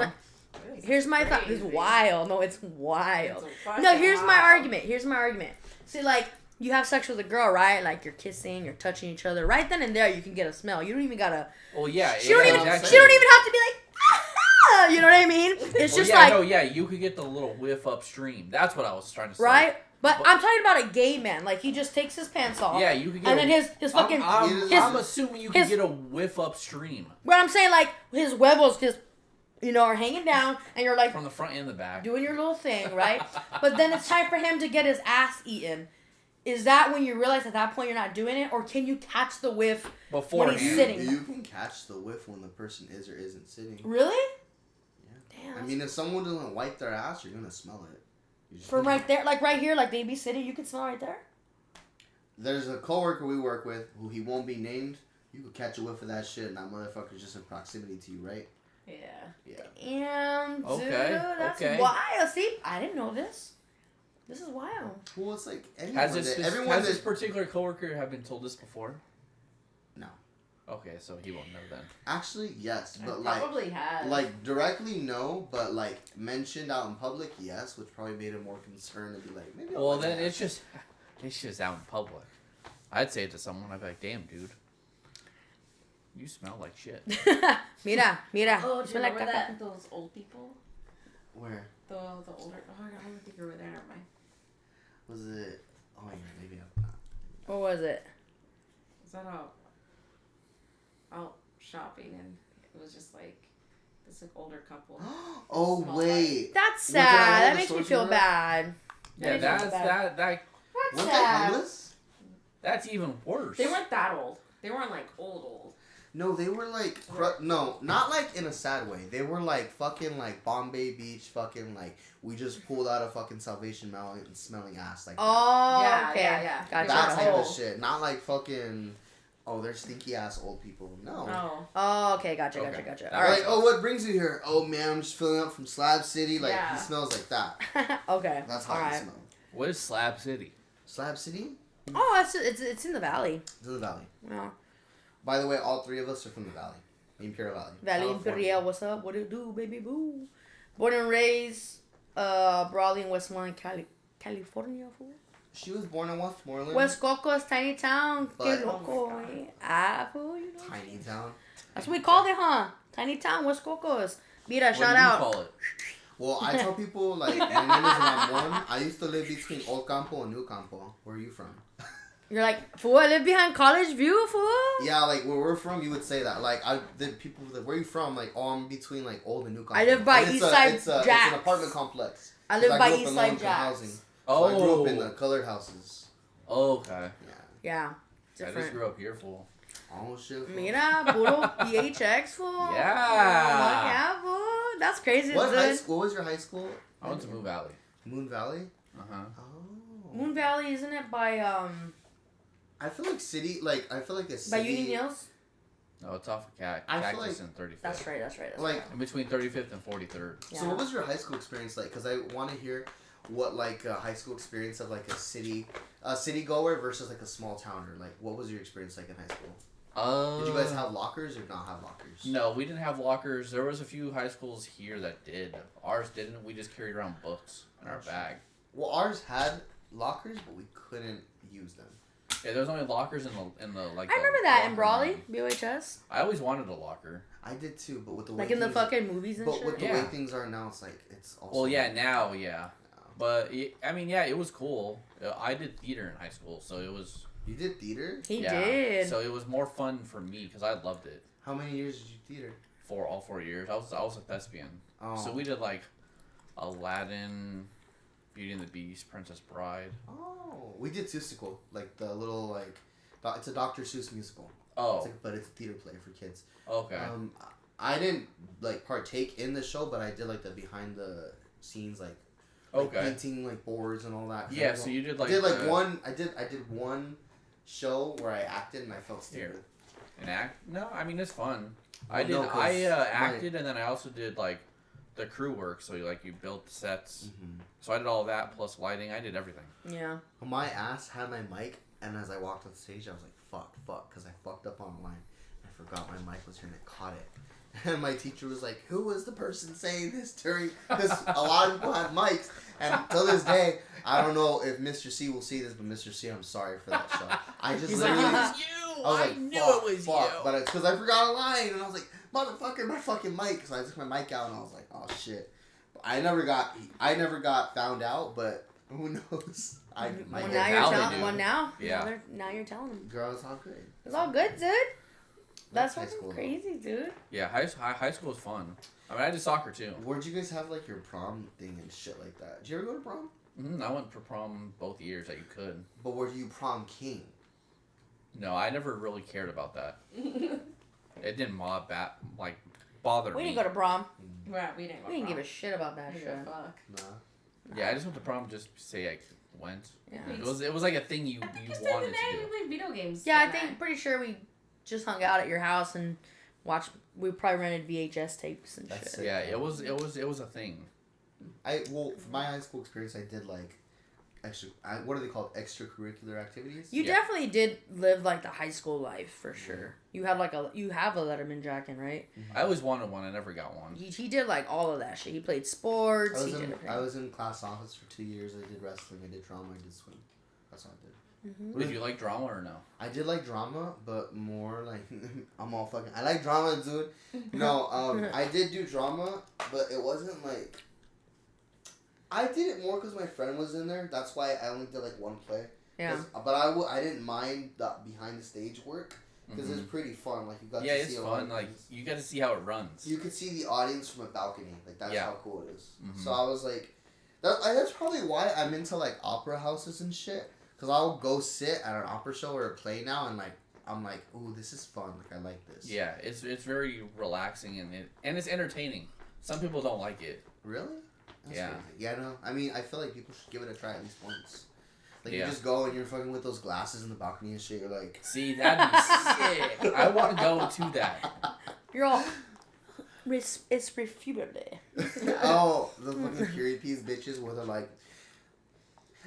It's my thought. It's crazy. wild. No, it's wild. It's fucking No, here's my wild. argument. See, like, you have sex with a girl, right? Like, you're kissing, you're touching each other. Right then and there, you can get a smell. You don't even gotta. Well, yeah. She don't even. exactly. She don't even have to be like. Ah! You know what I mean? It's Well, just yeah, like no, yeah. You could get the little whiff upstream. That's what I was trying to say. right. But I'm talking about a gay man. Like, he just takes his pants off. Yeah, you could get. And then his fucking. I'm assuming you his- can get a whiff upstream But I'm saying like his huevos just, are hanging down, and you're like from the front and the back. doing your little thing, right? But then it's time for him to get his ass eaten. Is that when you realize at that point you're not doing it, or can you catch the whiff? Before when he's sitting. You can catch the whiff when the person is or isn't sitting. Really? Yeah. Damn. I mean, if someone doesn't wipe their ass, you're gonna smell it. You just- from right there, like right here, like they be sitting, you can smell right there. There's a coworker we work with who he won't be named. You could catch a whiff of that shit, and that motherfucker's just in proximity to you, right? Yeah. Yeah. Damn, dude, Okay, that's okay. wild. See, I didn't know this. This is wild. Well, it's like anyone. Has this everyone has this that- particular coworker have been told this before? No. Okay, so he won't know then. Actually, yes, but Probably has. like directly no, but like mentioned out in public, yes, which probably made him more concerned to be like maybe. I'll Well, wipe then my it's ass. just out in public. I'd say it to someone. I'd be like, "Damn, dude, you smell like shit." Mira. Oh, do you Smell like remember caca. that? Those old people? Where The older. Oh, I don't think you were there. Never mind. was it? Oh yeah, maybe I'm not. What was it? Was that out shopping and it was just like this like older couple. Oh Small wait, That's Was it at one sad. of That the makes me stores feel we were at? bad. Yeah, makes me that's feel bad. weren't That's they sad. homeless? that's even worse. They weren't that old. They weren't like old. No, they were like no, not like in a sad way. They were like fucking like Bombay Beach, fucking like we just pulled out a fucking Salvation Mountain smelling ass like that. Oh, Yeah, okay. yeah. Gotcha. that type Oh. of shit. Not like fucking they're stinky ass old people. No. Oh. Oh, okay. Gotcha. Okay. All Like, right. oh, what brings you here? Oh man, I'm just filling up from Slab City. Like Yeah. he smells like that. Okay. That's how All he right. smells. What is Slab City? Slab City? Oh, it's in the valley. It's in the valley. Yeah. By the way, all three of us are from the valley. Imperial Valley. Valley California. Imperial, what's up? What it do, baby boo? Born and raised, broadly in Westmoreland, California. Fool. She was born in Westmoreland. West Cocos, tiny town. But- Que loco, eh? Ah, fool, you know. Tiny town. That's what we called it, huh? Tiny town, West Cocos. Mira, What shout do you out. call it? Well, I tell people, like, my name is Ramon. I used to live between Old Campo and New Campo. Where are you from? You're like, fool, I live behind College View, fool. Yeah, like where we're from, you would say that. Like the people that where you from, like oh, I'm between like old and new. I live by And Eastside it's Jacks. an apartment complex. I live 'Cause by grew up in Eastside low-income Jacks. housing. So Oh, I grew up in the colored houses. Okay. Yeah. Yeah, I just different. grew up here, fool. Oh shit. Mira, puro PHX, fool. Yeah. Yeah, fool. That's crazy, What dude. high school? What was your high school? I went to Moon Valley. Moon Valley. Uh-huh. Oh. Moon Valley, isn't it by I feel like city, like I feel like a city. by Union Hills? No, it's off of I feel Cactus like- and 35th. That's right. That's right. Like In between 35th and 43rd. Yeah. so, what was your high school experience like? Because I want to hear what like a high school experience of like a city goer versus like a small towner. Like, what was your experience like in high school? Did you guys have lockers or not have lockers? No, we didn't have lockers. There was a few high schools here that did. Ours didn't. We just carried around books in our bag. Well, ours had lockers, but we couldn't use them. Yeah, there was only lockers in the like. I the remember that in locker Brawley, room. BOHS. I always wanted a locker. I did too, but with the way Like in the things- fucking movies and But shit. with the Yeah. way things are now, it's like it's also. Well, yeah, now, yeah. But I mean, yeah, it was cool. I did theater in high school, so it was. You did theater. He yeah, did. So it was more fun for me because I loved it. How many years did you theater? For all 4 years, I was a thespian. Oh. So we did like Aladdin, Beauty and the Beast, Princess Bride. Oh, we did Seussical, like the little like, it's a Dr. Seuss musical. Oh, It's like, but it's a theater play for kids. okay. I didn't like partake in the show, but I did like the behind the scenes, like Okay. painting like boards and all that. 'Cause Yeah, I so you did I like did like the- one. I did one show where I acted and I felt stupid. an act. No, I mean it's fun. Well, I did. no, 'cause I my- acted, and then I also did like the crew work. So like you built sets. Mm-hmm. So I did all that plus lighting. I did everything. Yeah. My ass had my mic, and as I walked on stage, I was like, fuck, because I fucked up on a line. I forgot my mic was here and it caught it. And my teacher was like, who was the person saying this during? Because a lot of people had mics, and till this day, I don't know if Mr. C will see this, but Mr. C, I'm sorry for that show. I just He's like, literally, you. I was like, knew fuck, it was fuck. you. But it's because I forgot a line, and I was like, motherfucker, my fucking mic. So I took my mic out, and I was like, oh shit. But I never got found out, but who knows? I might Well, get now you're now they telling. do. Well, now. Yeah. Now you're telling them. Girl, it's all good. It's all good, dude. That's high fucking school, though. crazy, dude. Yeah, high school was fun. I mean, I did soccer too. Where'd you guys have like your prom thing and shit like that? Did you ever go to prom? I went for prom both years that you could. But were you prom king? No, I never really cared about that. It didn't bother We me. didn't go to prom. Right, we didn't go We didn't prom. give a shit about that We shit. didn't give a fuck. Nah. Yeah, I just went to prom just to say I went. Yeah. It was like a thing you I think you we stayed wanted the to night. do. We played video games. Yeah, I that think night. pretty sure we just hung out at your house and watched. We probably rented VHS tapes and That's shit. it. Yeah, it was a thing. For my high school experience, I did like what are they called? Extracurricular activities. You Yeah. definitely did live like the high school life for sure. You have you have a Letterman jacket, right? I always wanted one. I never got one. He did like all of that shit. He played sports. I He was did in everything. I was in class office for 2 years. I did wrestling. I did drama. I did swim. That's all I did. Mm-hmm. Did you like drama or no? I did like drama, but more like I'm all fucking. I like drama, dude. No, I did do drama, but it wasn't like. I did it more because my friend was in there. That's why I only did like one play. Yeah. But I didn't mind the behind the stage work because it's pretty fun. Like you got Yeah, to it's see a lot fun. of Like things. you got to see how it runs. You could see the audience from a balcony. Like that's Yeah. how cool it is. Mhm. So I was like, that's probably why I'm into like opera houses and shit. Cause I'll go sit at an opera show or a play now and like I'm like, ooh, this is fun. Like I like this. Yeah, it's very relaxing and it's entertaining. Some people don't like it. Really? That's Yeah. crazy. Yeah, no. I mean, I feel like people should give it a try at least once. Like Yeah. you just go and you're fucking with those glasses in the balcony and shit. You're like, See, that'd be sick. I want to go to that. You're all. It's refutable. oh, the fucking period piece bitches where they're like,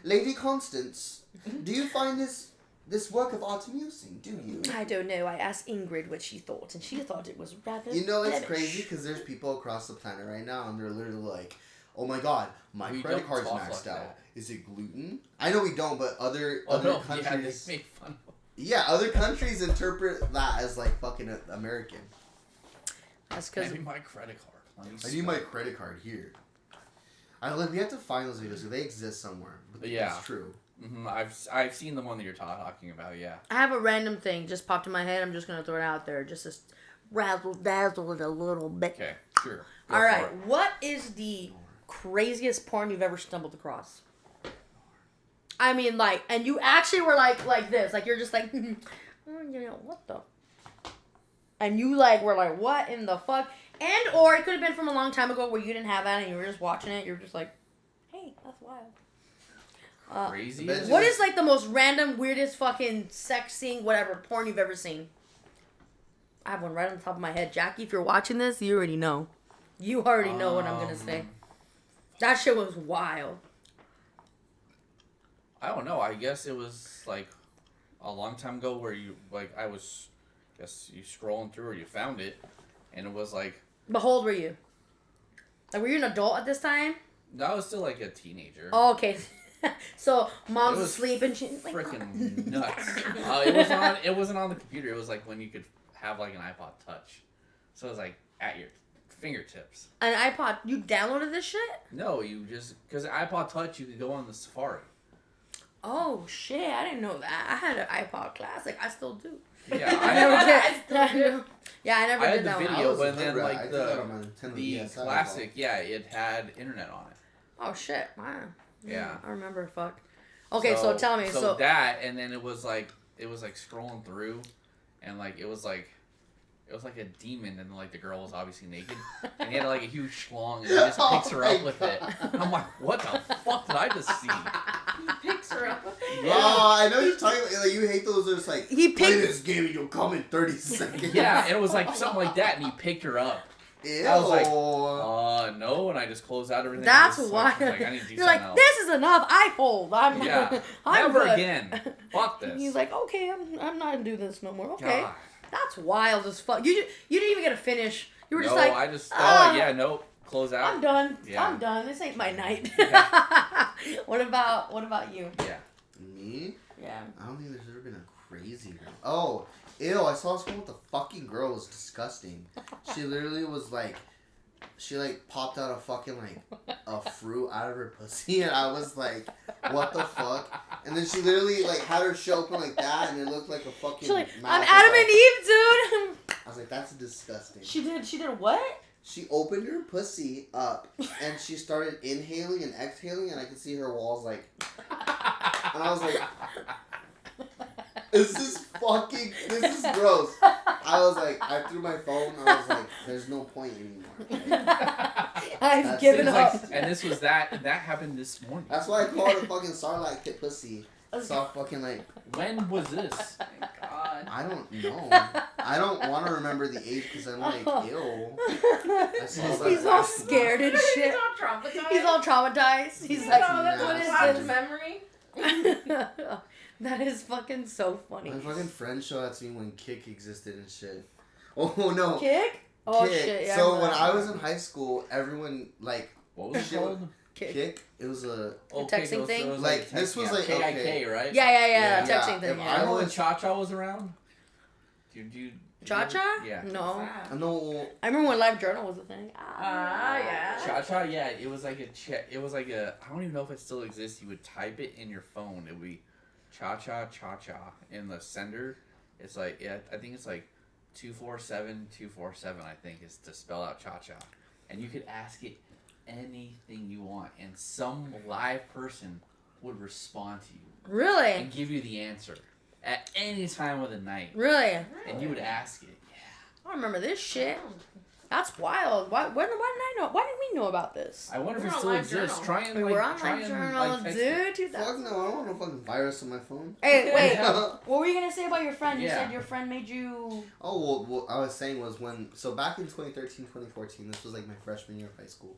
Lady Constance, do you find this work of art amusing? Do you? I don't know. I asked Ingrid what she thought, and she thought it was rather. You know, it's bearish. crazy because there's people across the planet right now, and they're literally like, "Oh my god, my We credit don't card's talk maxed like out. that. Is it gluten?" I know we don't, but other Oh other no, yeah, countries, they make fun of. yeah, other countries interpret that as like fucking American. That's because Maybe my credit card. I need my credit card here. We have to find those videos. 'Cause they exist somewhere. But Yeah. it's true. I've seen the one that you're talking about. Yeah. I have a random thing just popped in my head. I'm just gonna throw it out there, just to razzle dazzle it a little bit. Okay. Sure. Go All for right. it. What is the craziest porn you've ever stumbled across? I mean, like, and you actually were like this, like you're just like, oh, you know, what the? And you like were like, what in the fuck? And or it could have been from a long time ago where you didn't have that and you were just watching it. You're just like, hey, that's wild. Crazy. Imagine- What is like the most random, weirdest fucking sex scene, whatever porn you've ever seen? I have one right on the top of my head. Jackie, if you're watching this, you already know. You already know what I'm gonna say. That shit was wild. I don't know. I guess it was like a long time ago where you like I was, guess you scrolling through or you found it, and it was like But how old were you? Like, were you an adult at this time? I was still like a teenager. Oh, okay. So mom's It was asleep and she's like, Freaking nuts. It was on. It wasn't on the computer. It was like when you could have like an iPod Touch, so it was like at your fingertips. An iPod. You downloaded this shit? No, you just because iPod Touch you could go on the Safari. Oh shit! I didn't know that. I had an iPod Classic. I still do. Yeah, I I, never I, did. Yeah, I never I did had the that one. video, was but a then good like rat. I did the that on my Nintendo the DS, I classic, yeah, it had internet on it. Oh shit! Wow. Yeah. I remember. Fuck. Okay, so tell me. So that, and then it was like scrolling through, and like it was like a demon, and like the girl was obviously naked, and he had like a huge schlong, and he just picks her up with it. I'm like, what the fuck did I just see? He picks her up. Yeah. Oh, I know you're talking about, like, you hate those, there's like, He play picked- this game and you'll come in 30 seconds. Yeah, it was like something like that, and he picked her up. Ew. I was like, no, and I just closed out everything. that's I was why. like, I need to do You're something like, else. this is enough. I fold. I'm. Yeah. I'm Never good. again. Fuck this. And he's like, okay, I'm not gonna do this no more. Okay, God. that's wild as fuck. You didn't even get a finish. You were just No, like, I just "Ah, yeah, nope. Close out. I'm done. Yeah. I'm done. This ain't my night. Yeah. What about you? Yeah. Me? Yeah. I don't think there's ever been a crazy girl. Oh, ew, I saw this one with the fucking girl. It was disgusting. She literally was like, she like popped out a fucking like a fruit out of her pussy, and I was like, what the fuck? And then she literally like had her shit open like that, and it looked like a fucking. She's like, mouth I'm with Adam a- and Eve, dude. I was like, that's disgusting. She did what? She opened her pussy up, and she started inhaling and exhaling, and I could see her walls like, and I was like, this is gross. I was like, I threw my phone. I was like, there's no point anymore. I've That's given it. up. Like, and this was that happened this morning. That's why I called it fucking Starlight Kid Pussy. Saw fucking like, When was this? Oh my god. I don't know. I don't want to remember the age because I'm like, ew. I saw He's that. all scared and shit. He's all traumatized. He's all traumatized. He's No, like, that's what what is last this? memory. That is fucking so funny. My fucking friend showed that to me when Kick existed and shit. Oh no. Kick? Oh Kick. shit! Yeah. So I when remember I that. was in high school, everyone like What was it Shit. called? Kick. It was a texting thing? it was Like, this was like, KIK, okay. right? Yeah, Yeah, texting thing. if Yeah. I remember when was- Cha Cha was around. Did Cha Cha? Yeah. No. I know. I remember when Live Journal was a thing. Yeah. Cha Cha, yeah, it was like I don't even know if it still exists. You would type it in your phone. It would be Cha Cha Cha Cha in the sender. It's like, yeah, I think it's like 247 I think is to spell out Cha Cha. And you could ask it anything you want, and some live person would respond to you Really? and give you the answer at any time of the night. Really? And you would ask it. I remember this shit. That's wild. Why didn't I know? Why didn't we know about this? I wonder if We're it on still Live exists. Journal. Try and We like, were on try Live and, Journal, like, text it. dude. Dude, Fuck no, I don't want no fucking virus on my phone. Hey, wait. Yeah. What were you gonna say about your friend? You Yeah. said your friend made you. Oh, well, what I was saying was so back in 2013, 2014, this was like my freshman year of high school.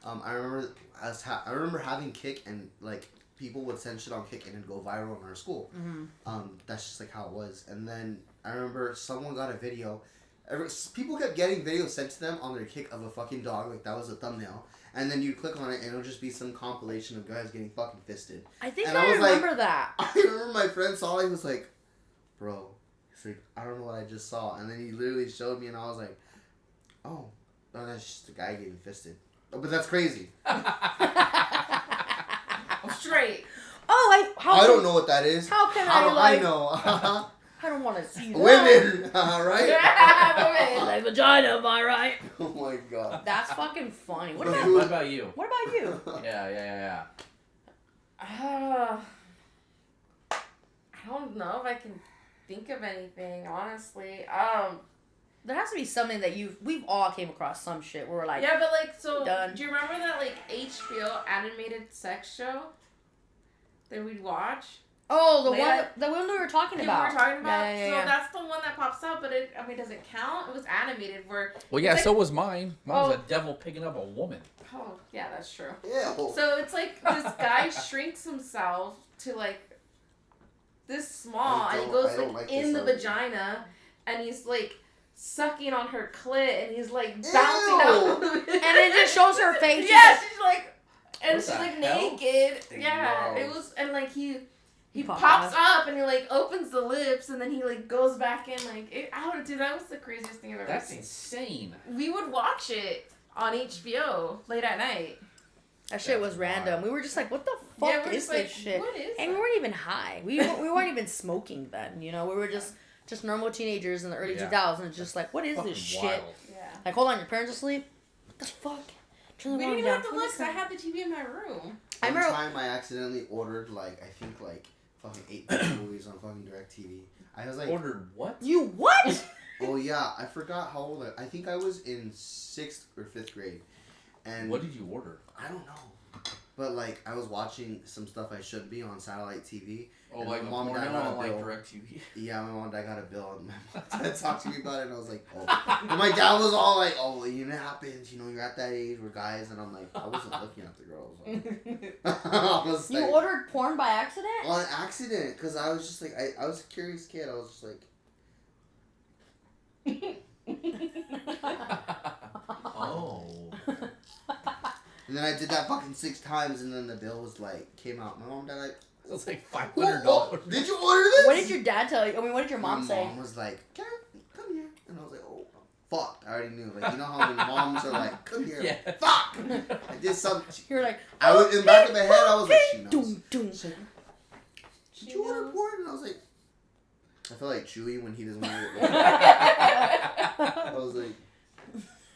I remember I remember having Kick, and like people would send shit on Kick and it'd go viral in our school. Mm-hmm. That's just like how it was. And then I remember someone got a video. People kept getting videos sent to them on their Kick of a fucking dog, like that was a thumbnail. And then you click on it and it'll just be some compilation of guys getting fucking fisted. I think And I I was like- remember that. I remember my friend saw it, he was like, bro, he's like, I don't know what I just saw. And then he literally showed me and I was like, oh, that's just a guy getting fisted. Oh, but that's crazy. I'm straight. Oh, I don't know what that is. How can How I do like? I know? I don't want to see that. Women, right? Women. Like vagina, am I right? Oh my god. That's fucking funny. What But about who- What about you? what about you? Yeah. I don't know if I can think of anything, honestly. There has to be something that we've all came across some shit where we're like, Yeah, but like, so Done. do you remember that like HBO animated sex show that we'd watch? oh, Leia- the one we were talking Yeah, about. we were talking about. Yeah. So that's the one that pops up, but it doesn't count. It was animated where. Well, yeah. It's So was mine. Mine was Oh. a devil picking up a woman. Oh, yeah, that's true. Yeah. So it's like this guy shrinks himself to like this small, I and he don't- goes I don't like like in this the one. vagina, and he's like sucking on her clit, and he's like Ew. bouncing out. And it just shows her face. She's Yeah, like, she's like, and What she's the like hell? naked. Yeah, it Gross. was, and like he Pop pops out. up and he like opens the lips, and then he like goes back in. Like, I don't, dude, that was the craziest thing I've ever That's seen. insane. We would watch it on HBO late at night. that shit was That's random. wild. We were just like, what the Yeah, fuck we're is just this like, shit? what is And we that? weren't even high. We weren't even smoking then. You know, we were just normal teenagers in the early Yeah. 2000s. Just like, what is Fucking this shit? wild. Yeah. Like, hold on, your parents asleep? What the fuck? Turn the We volume didn't even down. have to What look is 'cause I that? had the TV in my room. I One remember. time I accidentally ordered like I think like fucking 8 movies on fucking DirecTV. I was like, Ordered what? You what? oh yeah, I forgot how old I think I was in 6th or 5th grade, and What did you order? I don't know, but like I was watching some stuff I shouldn't be on satellite TV. Oh, And like my a mom and porno dad got a on like bill. DirecTV. Yeah, my mom and dad got a bill, and my mom dad talked to me about it, and I was like, oh. And my dad was all like, oh, you know, it happens, you know, you're at that age, we're guys, and I'm like, I wasn't looking at the girls. I was You like, ordered porn by accident? on accident, because I was just like, I was a curious kid, I was just like, Oh. and then I did that fucking 6 times, and then the bill was like, came out. My mom and dad like, That's like "Whoa, $500. did you order this? What did your dad tell you? I mean, what did your mom My say? mom was like, come here. And I was like, oh, fuck. I already knew. Like, you know how when moms are like, come here. Yeah. Fuck. I did something. You were like, I was, in the back of my head, I was like, she knows. doom, doom. She's like, did you order porn? And I was like, I feel like Chewie when he doesn't want to get I was like,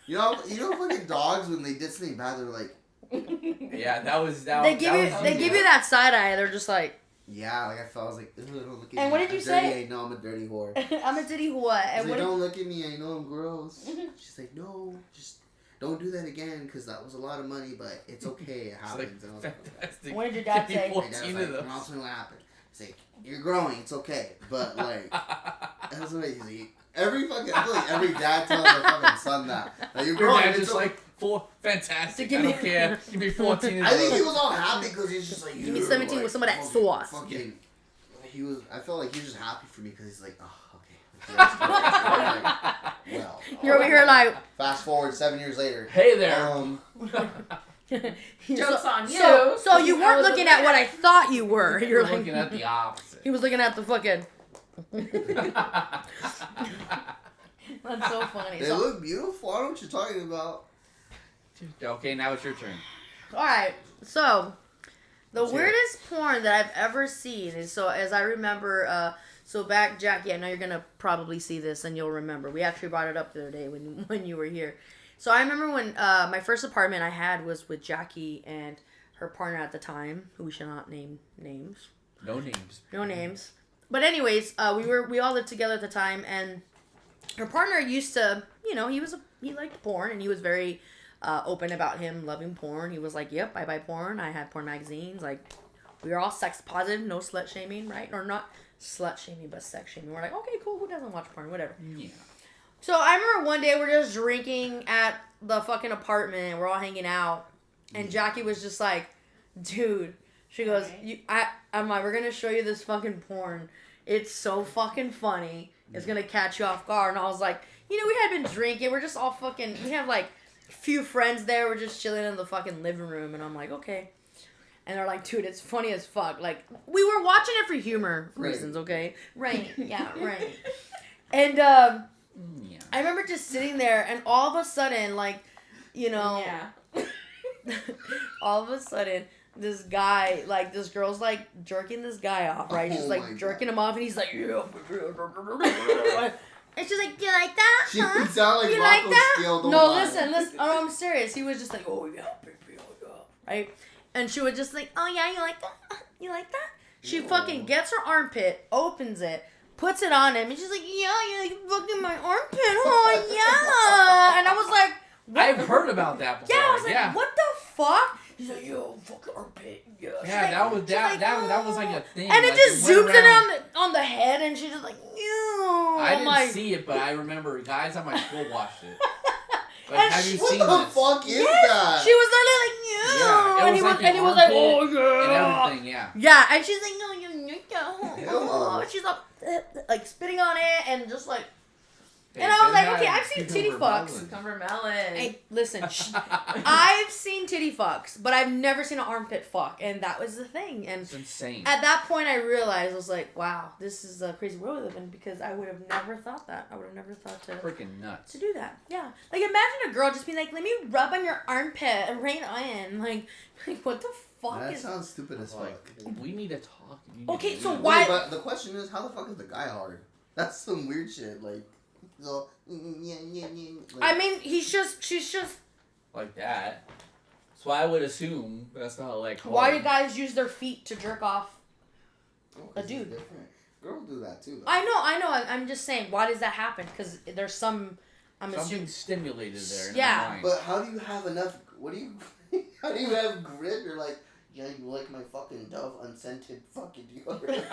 you know fucking dogs when they did something bad, they're like, Yeah, that was that. They give that you was they give you that side eye. They're just like, yeah, like I felt, I was like, don't look at me. And what did I'm you dirty, say? I know I'm a dirty whore. I'm a titty what? I was And like, what? don't look at me, I know I'm gross. She's like, no, just don't do that again, because that was a lot of money, but it's okay, it It's like happens. And I was like, fantastic. What did your dad Give me say? my dad 14 was of like, those. "Well, what happened?" He's like, you're growing, it's okay. But like, that's what he's like, every fucking, I feel like every dad tells their fucking son that. Like, you're Your growing, dad's it's just okay. like, fantastic. Give I me- don't care. Give me 14 of I think he those. was all happy because he's just like, Give me "Yeah," 17 like, with some of that fucking- sauce. Fucking, he was. I felt like he was just happy for me because he's like, oh, okay. That's the rest of it. I'm like, well, You're over here like, fast forward 7 years later. Hey there. Joke's on you. So you I weren't was looking a at what I thought you were. You're You're like, looking at the opposite. he was looking at the fucking. That's so funny. They So, look beautiful. I don't know what you're talking about. Okay, now it's your turn. all right. So, the Let's hear it. weirdest porn that I've ever seen is so as I remember. So back, Jackie, I know you're gonna probably see this and you'll remember. We actually brought it up the other day when you were here. So I remember when my first apartment I had was with Jackie and her partner at the time, who we shall not name names. No names. No names. But anyways, we all lived together at the time, and her partner used to, you know, he liked porn, and he was very open about him loving porn. He was like, "Yep, I buy porn. I had porn magazines. Like, we were all sex positive, no slut shaming, right? Or not slut shaming, but sex shaming. We're like, okay, cool. Who doesn't watch porn? Whatever." Yeah. So I remember one day we're just drinking at the fucking apartment, and we're all hanging out, and Jackie was just like, "Dude," she goes, Right. I'm like, "We're gonna show you this fucking porn. It's so fucking funny. It's gonna catch you off guard." And I was like, you know, we had been drinking. We're just all fucking. We have like a few friends there. We're just chilling in the fucking living room, and I'm like, okay. And they're like, "Dude, it's funny as fuck." Like, we were watching it for humor Right. reasons, okay? Right. Yeah. Right. And Yeah. I remember just sitting there, and all of a sudden, like, you know, Yeah. all of a sudden, this guy, like, this girl's, like, jerking this guy off, right? She's, Oh like, my jerking God. him off, and he's like, yeah. And she's like, you like that, She huh? would sound like You like Rocco that? Scale. Don't No, lie. listen. Oh, I'm serious. He was just like, oh, yeah, baby, oh, yeah. Right? And she would just like, oh, yeah, you like that? You like that? She Ew. fucking gets her armpit, opens it, puts it on him, and she's like, yeah, you like fucking my armpit, oh, yeah. And I was like, what? I've heard about that before. Yeah, I was like, yeah. what the fuck? He's like, yo, fucking armpit, yeah. She's Yeah, like- that was she's that, like, that was like "Oh." a thing. And it like, just went zooms in around- on the head, and she's just like, ew. I I'm didn't like, see it, but I remember guys at my school watched it. Like, And have you What seen the this? fuck is yes, that? she was literally like, yeah. Yeah, it and was he like was, the and he was like, oh, armpit yeah. And everything, yeah. Yeah, and she's like, no, you. Ew. She's like spitting on it and just like. Hey, And I was Ben like, okay, had I've seen cucumber titty fucks. melon. Cucumber melon. Hey, listen, I've seen titty fucks, but I've never seen an armpit fuck, and that was the thing. And It's insane. at that point, I realized I was like, wow, this is a crazy world we live in, because I would have never thought that. I would have never thought to Freaking nuts. do that. Yeah, like imagine a girl just being like, let me rub on your armpit right on, like what the fuck That is? sounds stupid as fuck. Like, we need to talk. You need Okay, to so leave. why- Wait, but the question is, how the fuck is the guy hard? That's some weird shit. Like, so, like, I mean, she's just. Like that. So I would assume that's not like. Why hard. do guys use their feet to jerk off? oh, a this is dude? different. Girls do that too. Though. I know. I'm just saying, why does that happen? Because there's some. I'm Something assuming. stimulated there. In Yeah. my mind. But how do you have enough? What do you? How do you have grit? You're like, yeah, you like my fucking Dove unscented fucking deodorant.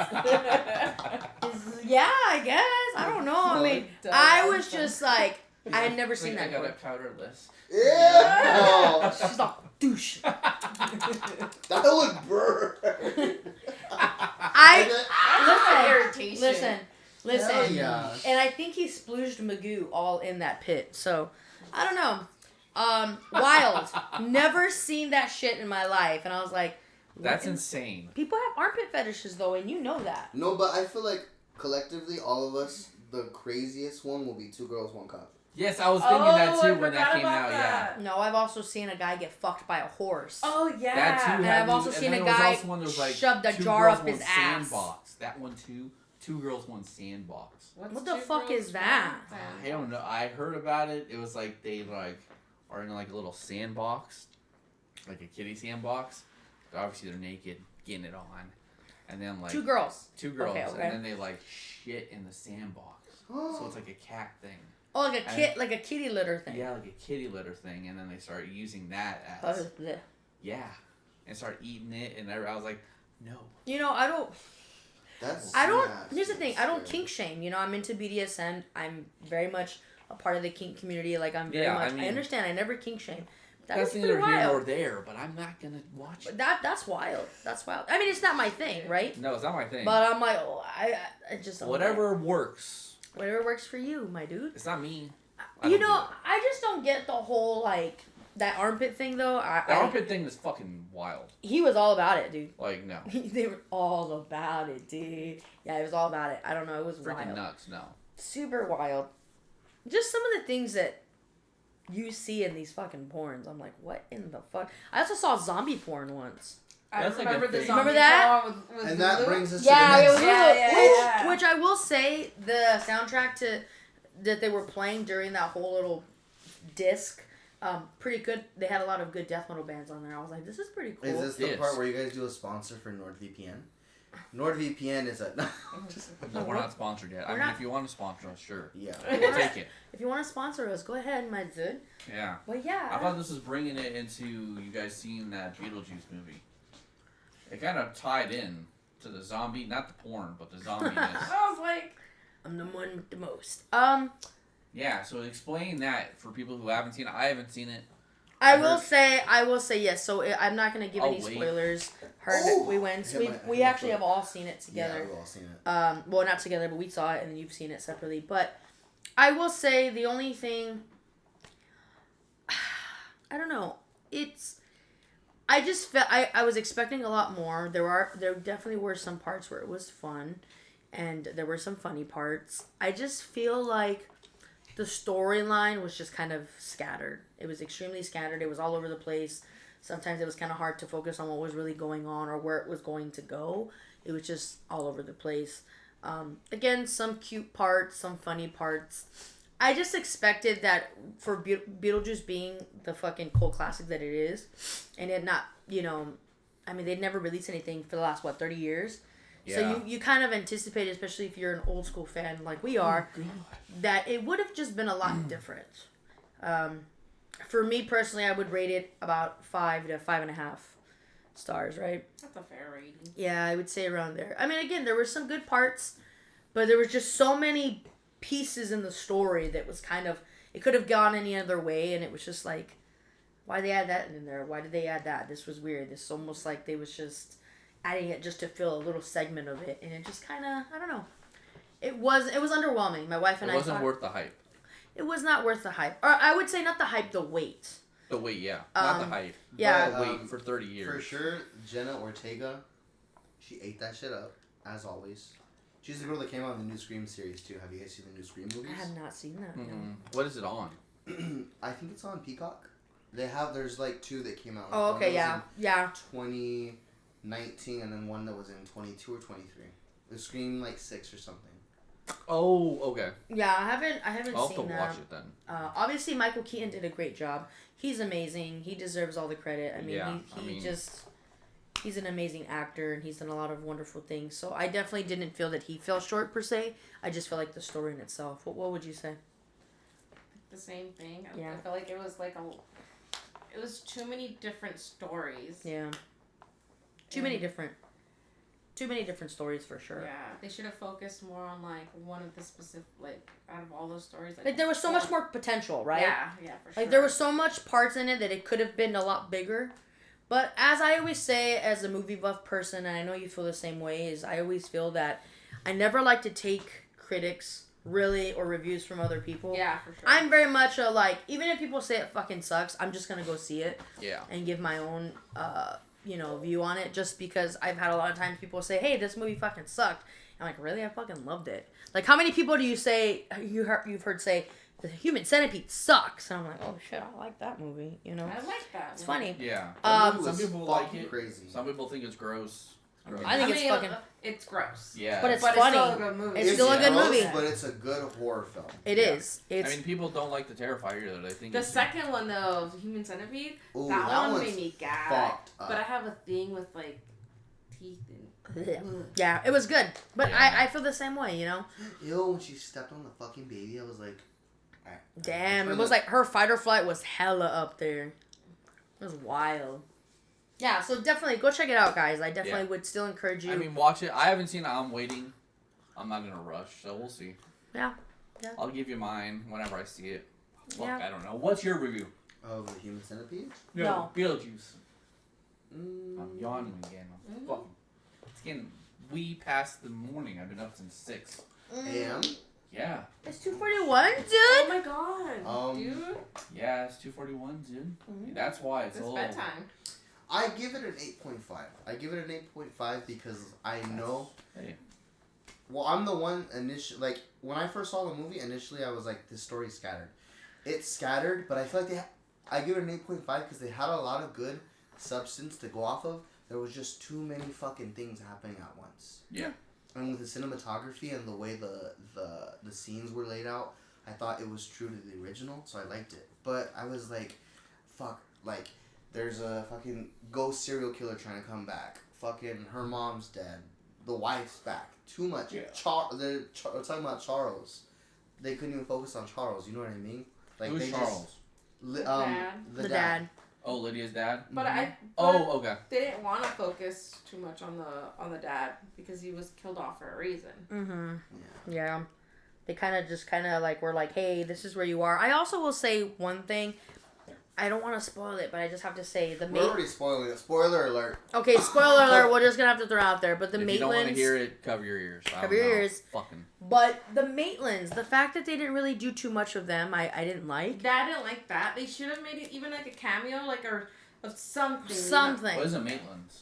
Yeah, I guess. I don't know. I mean, I was just like, I had never seen I that got before. a powderless. Ew! She's like, douche. That would burn. Listen. Hell yeah. And I think he splooged Magoo all in that pit. So, I don't know. Wild. Never seen that shit in my life. And I was like, That's what in- insane. People have armpit fetishes though, and you know that. No, but I feel like collectively, all of us, the craziest one will be 2 girls, 1 cup. Yes, I was thinking that Oh, too I when that forgot came about out. that. No, I've also seen a guy get fucked by a horse. Oh yeah. Yeah. That too. And had I've me- also and seen then a there was guy also one that was like shoved a 2 jar girls, up 1 his ass. Sandbox. That one too. 2 girls, 1 sandbox. What's What the two fuck girls, is that? one I don't know. I heard about it. It was like they like are in like a little sandbox, like a kiddie sandbox. Obviously they're naked, getting it on, and then like 2 girls. 2 girls, Okay, okay. and then they like shit in the sandbox. So it's like a cat thing. Oh, like a kitty litter thing. Yeah, like a kitty litter thing, and then they start using that as Bleh. yeah, and start eating it, and I was like, no. You know, I don't. That's Here's the thing. I don't kink shame. You know, I'm into BDSM. I'm very much a part of the kink community. Like I'm very Yeah, much. I I mean- understand. I never kink shame. That That's is neither pretty here nor wild. there, but I'm not gonna watch it. But that's wild. That's wild. I mean, it's not my thing, right? No, it's not my thing. But I'm like, oh, I just don't Whatever works. get- whatever works for you, my dude. It's not me. I You don't know, do it. I just don't get the whole like that armpit thing though. The armpit thing is fucking wild. He was all about it, dude. Like no, They were all about it, dude. Yeah, it was all about it. I don't know. It was freaking wild. nuts. No. Super wild. Just some of the things that you see in these fucking porns. I'm like, what in the fuck? I also saw zombie porn once. I That's like a remember the thing. zombie Remember that? porn with And that Lulu. brings us Yeah, to it the was next. Yeah, which I will say the soundtrack to that they were playing during that whole little disc, pretty good. They had a lot of good death metal bands on there. I was like, this is pretty cool. Is this the Yes. part where you guys do a sponsor for NordVPN? NordVPN is a No, we're not sponsored yet. I We're mean, not. if you want to sponsor us, sure. yeah. We'll take it. If you want to sponsor us, go ahead, my dude. Yeah. But yeah, I thought this was bringing it into you guys seeing that Beetlejuice movie. It kind of tied in to the zombie, not the porn, but the zombiness. I was like, I'm the one with the most. Yeah, so explain that for people who haven't seen it. I haven't seen it. I I will say yes. So I'm not gonna give I'll any wait. spoilers. Oh! We went. I hit my- We I hit my actually foot. have all seen it Yeah, together. we've all seen it. Well, not together, but we saw it, and then you've seen it separately. But I will say the only thing, I don't know. I just felt I was expecting a lot more. There definitely were some parts where it was fun, and there were some funny parts. I just feel like the storyline was just kind of scattered. It was extremely scattered. It was all over the place. sometimes it was kind of hard to focus on what was really going on or where it was going to go. It was just all over the place. Again, some cute parts, some funny parts. I just expected that for Beetlejuice being the fucking cult classic that it is, and it not, I mean, they'd never released anything for the last, 30 years? Yeah. So you kind of anticipate, especially if you're an old school fan like we are, that it would have just been a lot different. For me personally, I would rate it about 5 to 5.5 stars, right? That's a fair rating. Yeah, I would say around there. I mean, again, there were some good parts, but there was just so many pieces in the story that was kind of, it could have gone any other way, and it was just like, why they add that in there? Why did they add that? This was weird. This almost like they was just adding it just to fill a little segment of it, and it just kind of, I don't know. It was underwhelming. My wife and It I wasn't thought worth the hype. it was not worth the hype. Or I would say not the hype, the wait. The wait, yeah. Not the hype. yeah. The wait for 30 years. For sure, Jenna Ortega, she ate that shit up, as always. She's the girl that came out in the new Scream series, too. Have you guys seen the new Scream movies? I have not seen that. No. What is it on? I think it's on Peacock. There's like 2 that came out. Oh, One okay, that yeah. was in 2019, and then one that was in 22 or 23. The Scream, like 6 or something. Oh, okay. Yeah, I haven't I'll have seen to that. watch it then. Obviously, Michael Keaton did a great job. He's amazing. He deserves all the credit. I mean, Yeah, he's an amazing actor, and he's done a lot of wonderful things. So I definitely didn't feel that he fell short, per se. I just feel like the story in itself. What would you say? The same thing. Yeah. I feel like it was like it was too many different stories. Yeah. Too many different stories, for sure. Yeah, they should have focused more on like one of the specific, like out of all those stories. Like there was so much more potential, right? Yeah, for sure. Like there was so much parts in it that it could have been a lot bigger. But as I always say, as a movie buff person, and I know you feel the same way, is I always feel that I never like to take critics really or reviews from other people. Yeah, for sure. I'm very much a like, even if people say it fucking sucks, I'm just gonna go see it. Yeah. And give my own view on it, just because I've had a lot of times people say, hey, this movie fucking sucked. I'm like, really? I fucking loved it. Like, how many people do you say you've heard say the Human Centipede sucks? And I'm like, oh shit, I like that movie. I like that. It's funny. Yeah. Some people like it. Crazy. Some people think it's gross. I think it's fucking. It's gross. Yeah. But it's But funny. it's still a good movie. It's still a good gross, movie. But it's a good horror film. It is. It's. I mean, people don't like the Terrifier either. They think The it's second one though, of Human Centipede, Ooh, that one one's made me gag. fucked up. But I have a thing with like teeth and. Yeah, it was good, but Yeah. I feel the same way. Yo, when she stepped on the fucking baby, I was like, Damn, it was like her fight or flight was hella up there. It was wild. Yeah, so definitely go check it out, guys. I definitely would still encourage you. I mean, watch it. I haven't seen it. I'm waiting. I'm not gonna rush, so we'll see. Yeah. I'll give you mine whenever I see it. Fuck, Yeah. I don't know. What's your review? of the Human Centipede. No. Beetlejuice. I'm yawning again. Fucking. It's getting past the morning. I've been up since 6. A.M. Yeah. It's 2:41, dude. Oh my god, dude! Yeah, it's 2:41, dude. That's why it's It's a little. bedtime. I give it an 8.5. I give it an 8.5 because I know. Hey. Well, I'm the one initially. Like when I first saw the movie, initially I was like, "This story's scattered." It's scattered, but I feel like I give it an 8.5 because they had a lot of good substance to go off of. There was just too many fucking things happening at once. Yeah. And with the cinematography and the way the scenes were laid out, I thought it was true to the original, so I liked it. But I was like, fuck, like, there's a fucking ghost serial killer trying to come back. Fucking her mom's dead. The wife's back. Too much. Yeah. They're talking about Charles. They couldn't even focus on Charles, you know what I mean? Like, Who's they Charles? The The dad. Oh, Lydia's dad? But Oh, okay. they didn't want to focus too much on the dad because he was killed off for a reason. Mm-hmm. Yeah. Yeah. They kind of like were like, hey, this is where you are. I also will say one thing. I don't want to spoil it, but I just have to say We're already spoiling it. Spoiler alert. Okay, spoiler alert. We're just gonna have to throw out there, but the If you don't want to Maitlands. hear it, cover your ears. I Cover don't your know. ears. Fucking. But the Maitlands, the fact that they didn't really do too much of them, I didn't like. Dad didn't like that. They should have made it even like a cameo, like of something. Something. What is it, Maitlands?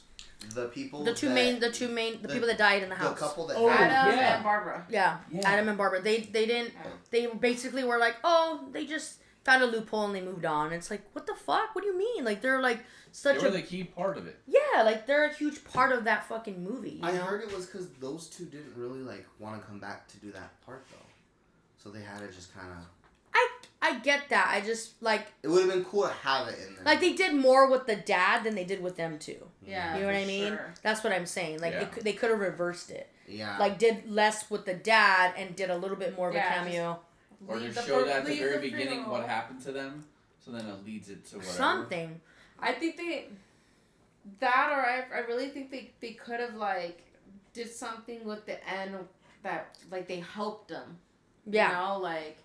The people. The two main, the people that died in the The house. couple that. Oh, Adam yeah. and Barbara. Yeah, Yeah. Adam and Barbara. They didn't. They basically were like, oh, they just found a loophole and they moved on. It's like, what the fuck? What do you mean? Like, they're like such They were a the key part of it. yeah, like they're a huge part of that fucking movie. You I know? heard it was because those two didn't really like want to come back to do that part though, so they had to just kind of. I get that. I just like It would have been cool to have it in there. they did more with the dad than they did with them two. Yeah. You know what for I mean? sure. That's what I'm saying. Like Yeah. they could have reversed it. Yeah. Like did less with the dad and did a little bit more of a Yeah, cameo. Or Leave just the show fir- that at the leave very the beginning funeral. what happened to them, so then it leads it to whatever. Something. I think I really think they could have like did something with the end that like they helped them. Yeah. You know, like,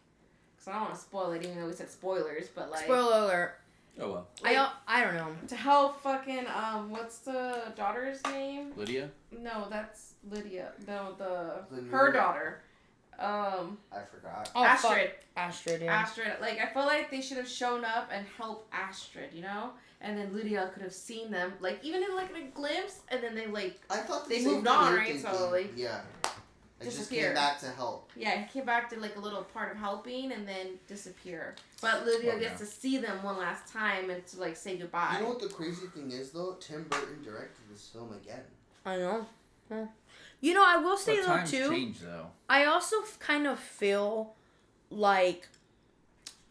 cause I don't want to spoil it, even though we said spoilers, but like. Spoiler alert. Oh well. I don't know. To help fucking what's the daughter's name? Lydia? No, that's Lydia. No, The her new- daughter. I forgot. Oh, Astrid. Fuck. Astrid, yeah. Astrid. Like I feel like they should have shown up and helped Astrid, you know? And then Lydia could have seen them, like even in like a glimpse, and then they like I thought They the same moved thing on, you're right? So, thinking. like, yeah. It just disappear. came back to help. yeah, he came back to like a little part of helping and then disappear. But Lydia Okay. gets to see them one last time and to like say goodbye. You know what the crazy thing is though? Tim Burton directed this film again. I know. Huh. You know, I will say But though times too. change though. I also kind of feel like,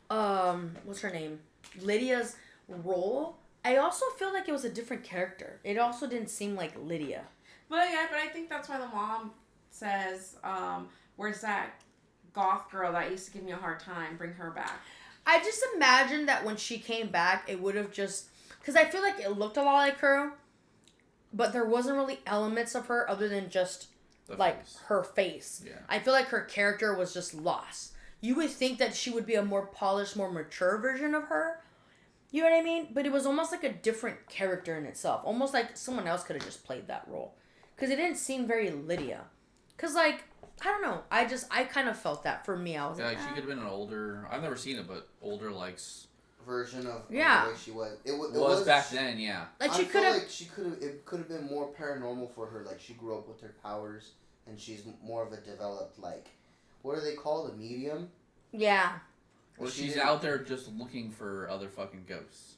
what's her name? Lydia's role. I also feel like it was a different character. It also didn't seem like Lydia. But yeah, but I think that's why the mom says, "Where's that goth girl that used to give me a hard time? Bring her back." I just imagine that when she came back, it would have just, because I feel like it looked a lot like her, but there wasn't really elements of her other than just The like face. her face. Yeah. I feel like her character was just lost. You would think that she would be a more polished, more mature version of her. You know what I mean? But it was almost like a different character in itself. Almost like someone else could have just played that role. Because it didn't seem very Lydia. Because, like, I don't know. I kind of felt that for me. I was Yeah, like, like she could have been an older. I've never seen it, but older Version of Yeah. the way she was. It was back then. Yeah. like I she feel could have. like she could have. It could have been more paranormal for her. Like she grew up with her powers, and she's more of a developed like. What are they called? A medium. Yeah. Or She she's didn't- out there just looking for other fucking ghosts.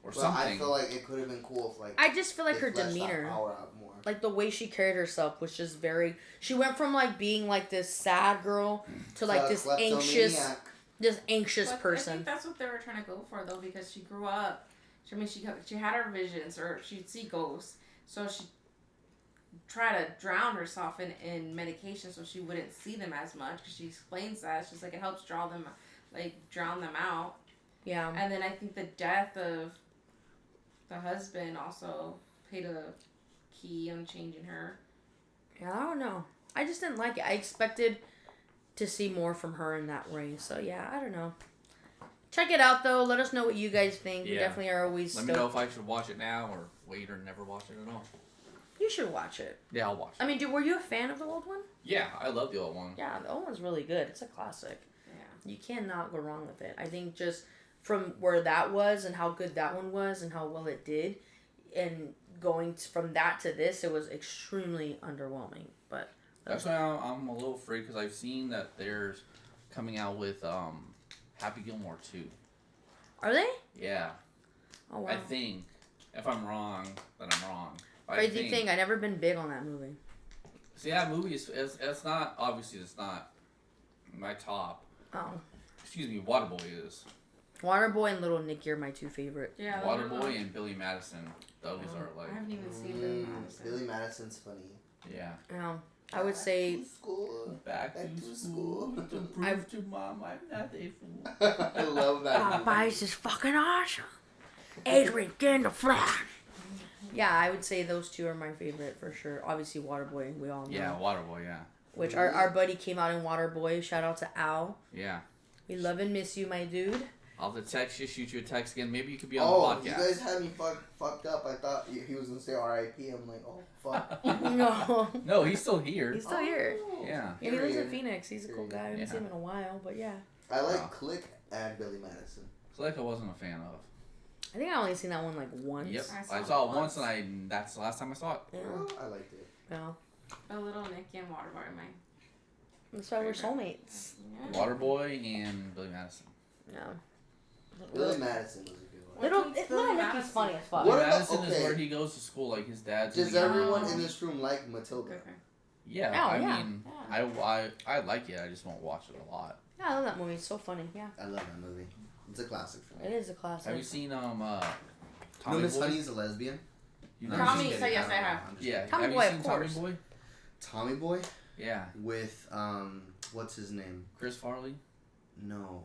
Or Well, something. I feel like it could have been cool if like. I just feel like they her fleshed that demeanor. power out more. Like the way she carried herself was just very. She went from like being like this sad girl to like this anxious, Kleptomaniac. anxious But I person. think that's what they were trying to go for though, because she grew up. She had her visions, or she'd see ghosts, so she tried to drown herself in medication so she wouldn't see them as much. Because she explains that she's like it helps drown them out. Yeah. And then I think the death of the husband also played a key on changing her. Yeah, I don't know. I just didn't like it. I expected to see more from her in that way. So yeah, I don't know. Check it out though. Let us know what you guys think. We Yeah. definitely are always. Let me know if I should watch it now or wait or never watch it at all. You should watch it. Yeah, I'll watch it. I mean, were you a fan of the old one? Yeah, I love the old one. Yeah, the old one's really good. It's a classic. Yeah. You cannot go wrong with it. I think just from where that was and how good that one was and how well it did, and going from that to this, it was extremely underwhelming. But That's why I'm a little afraid because I've seen that there's coming out with Happy Gilmore 2. are they? Yeah, Oh wow. I think. If I'm wrong, then I'm wrong. I Crazy thing, I never been big on that movie. See, that movie is it's not obviously it's not my top. Oh, Excuse me, Waterboy is. Waterboy and Little Nicky are my two favorite. Yeah. Waterboy and Billy Madison. Those are like I haven't even seen Billy Madison. Billy Madison's funny. yeah. I would say Back to school. Back to school to prove to mom I'm not a fool. I love that. movie. Popeyes is fucking awesome. Adrian, get in the flash. Yeah, I would say those two are my favorite for sure. Obviously, Waterboy, we all know. Yeah, Waterboy. Yeah. Which our buddy came out in Waterboy. Shout out to Al. Yeah. We love and miss you, my dude. I'll have to text you, shoot you a text again. Maybe you could be on Oh, the you podcast. guys had me fucked up. I thought he was gonna say R.I.P. I'm like, oh fuck. No. No, he's still here. He's still here. Oh. Yeah. And he lives in Period. Phoenix. He's a cool guy. I haven't Yeah. seen him in a while, but yeah. I like Wow. Click and Billy Madison. It's like I wasn't a fan of. I think I only seen that one like once. Yep. I I saw saw it it once and that's the last time I saw it. Yeah. Well, I liked it. Yeah. A Little Nicky and Waterboy, my That's why we're soulmates. yeah. Waterboy and Billy Madison. Yeah. Billy Madison was a good one. Little Nicky's funny as fuck. What about- Madison is okay. where he goes to school. Like his dad's. Does in the everyone army. in this room like Matilda? Okay. Yeah, Oh, I yeah. mean, Yeah. I like it. I just won't watch it a lot. Yeah, I love that movie. It's so funny. Yeah, I love that movie. It's a classic for it me. is a classic. Have you seen No, Tommy Miss Boy? Honey's a lesbian. You've No, never I'm Tommy, just seen so it? kidding. yes, I don't know. have. I'm just Yeah. kidding. Tommy Have Boy, you of seen course. Tommy Boy? Tommy Boy Yeah. with what's his name? Chris Farley, No.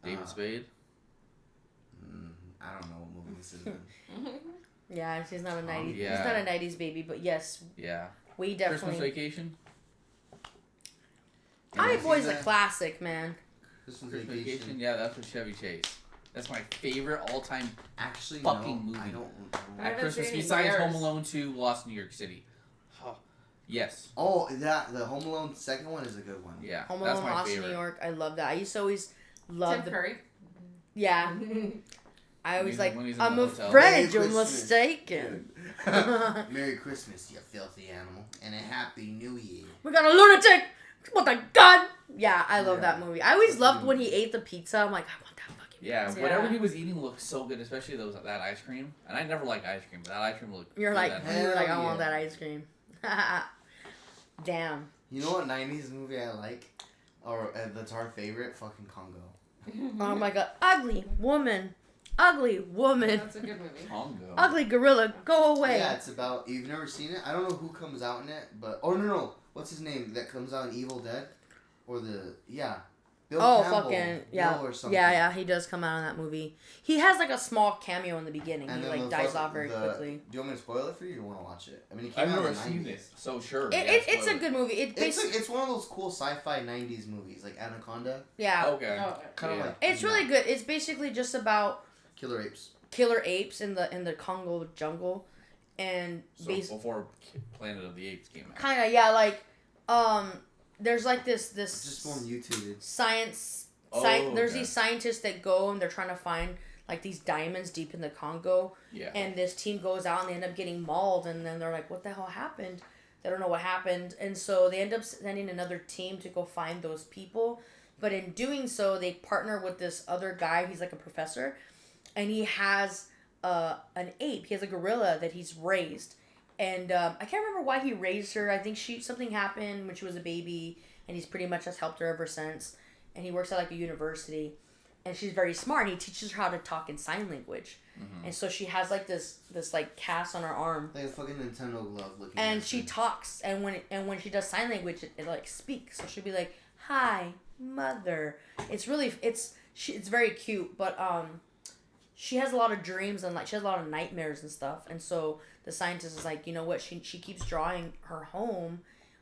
David Spade. I don't know what movie this is in. Yeah, she's not a 90s. yeah. He's not a 90s baby, but yes, Yeah. we Christmas definitely. Vacation. Tommy Yeah, Boy's see a that? classic, man. Christmas Christmas Vacation. Vacation. Yeah, that's with Chevy Chase. That's my favorite all-time Actually, Fucking no, movie. I don't. I at haven't Christmas. seen it in Besides years. Home Alone 2, Lost in New York City. Huh. Yes. Oh, the Home Alone second one is a good one. Yeah. Home that's Alone, my Lost in favorite. New York. I love that. I used to always love Tim the. Curry. Yeah, I always He's- like. when he's in I'm the hotel. afraid Merry you're Christmas. mistaken. Merry Christmas, you filthy animal, and a Happy New Year. We got a lunatic with a gun. Yeah, I love Yeah. that movie. I always That's a loved good when he movie. ate the pizza. I'm like, I want that fucking Yeah, pizza. whatever he was eating looked so good, especially that ice cream. And I never liked ice cream, but that ice cream looked. You're good like, that Hell you're like, I yeah. want that ice cream. Damn. You know what '90s movie I like, or that's our favorite? Fucking Congo. Oh my god, ugly woman, ugly woman, That's a good movie. Congo. ugly gorilla, go away. Yeah, it's about. You've never seen it? I don't know who comes out in it, but no, what's his name that comes out in Evil Dead, or Bill Oh, Campbell, fucking yeah, Bill or something. yeah. He does come out in that movie. He has like a small cameo in the beginning. And He then like the dies fuck- off very the- quickly. Do you want me to spoil it for you? Or you want to watch it? I mean, it came I've out never in the seen 90s. it, so sure. It's a spoil it. good movie. It It's basically it's one of those cool sci-fi '90s movies, like Anaconda, yeah. Okay. Oh, kind of Yeah. like. It's really good. It's basically just about Killer Apes. killer apes in the Congo jungle, and So basically. before Planet of the Apes came out. Kind of, yeah, like, there's like this It's just more mutated. science. Oh, There's okay. these scientists that go and they're trying to find like these diamonds deep in the Congo, Yeah. and this team goes out and they end up getting mauled, and then they're like, "What the hell happened?" They don't know what happened, and so they end up sending another team to go find those people. But in doing so, they partner with this other guy. He's like a professor, and he has an ape. He has a gorilla that he's raised, and I can't remember why he raised her. I think something happened when she was a baby, and he's pretty much has helped her ever since. And he works at like a university, and she's very smart. And he teaches her how to talk in sign language, and so she has like this like cast on her arm, Like a fucking Nintendo glove looking. and at she thing. talks. And when she does sign language, it like speaks. So she'll be like, "Hi, mother." It's very cute, but she has a lot of dreams and like she has a lot of nightmares and stuff. And so the scientist is like, you know what? She keeps drawing her home.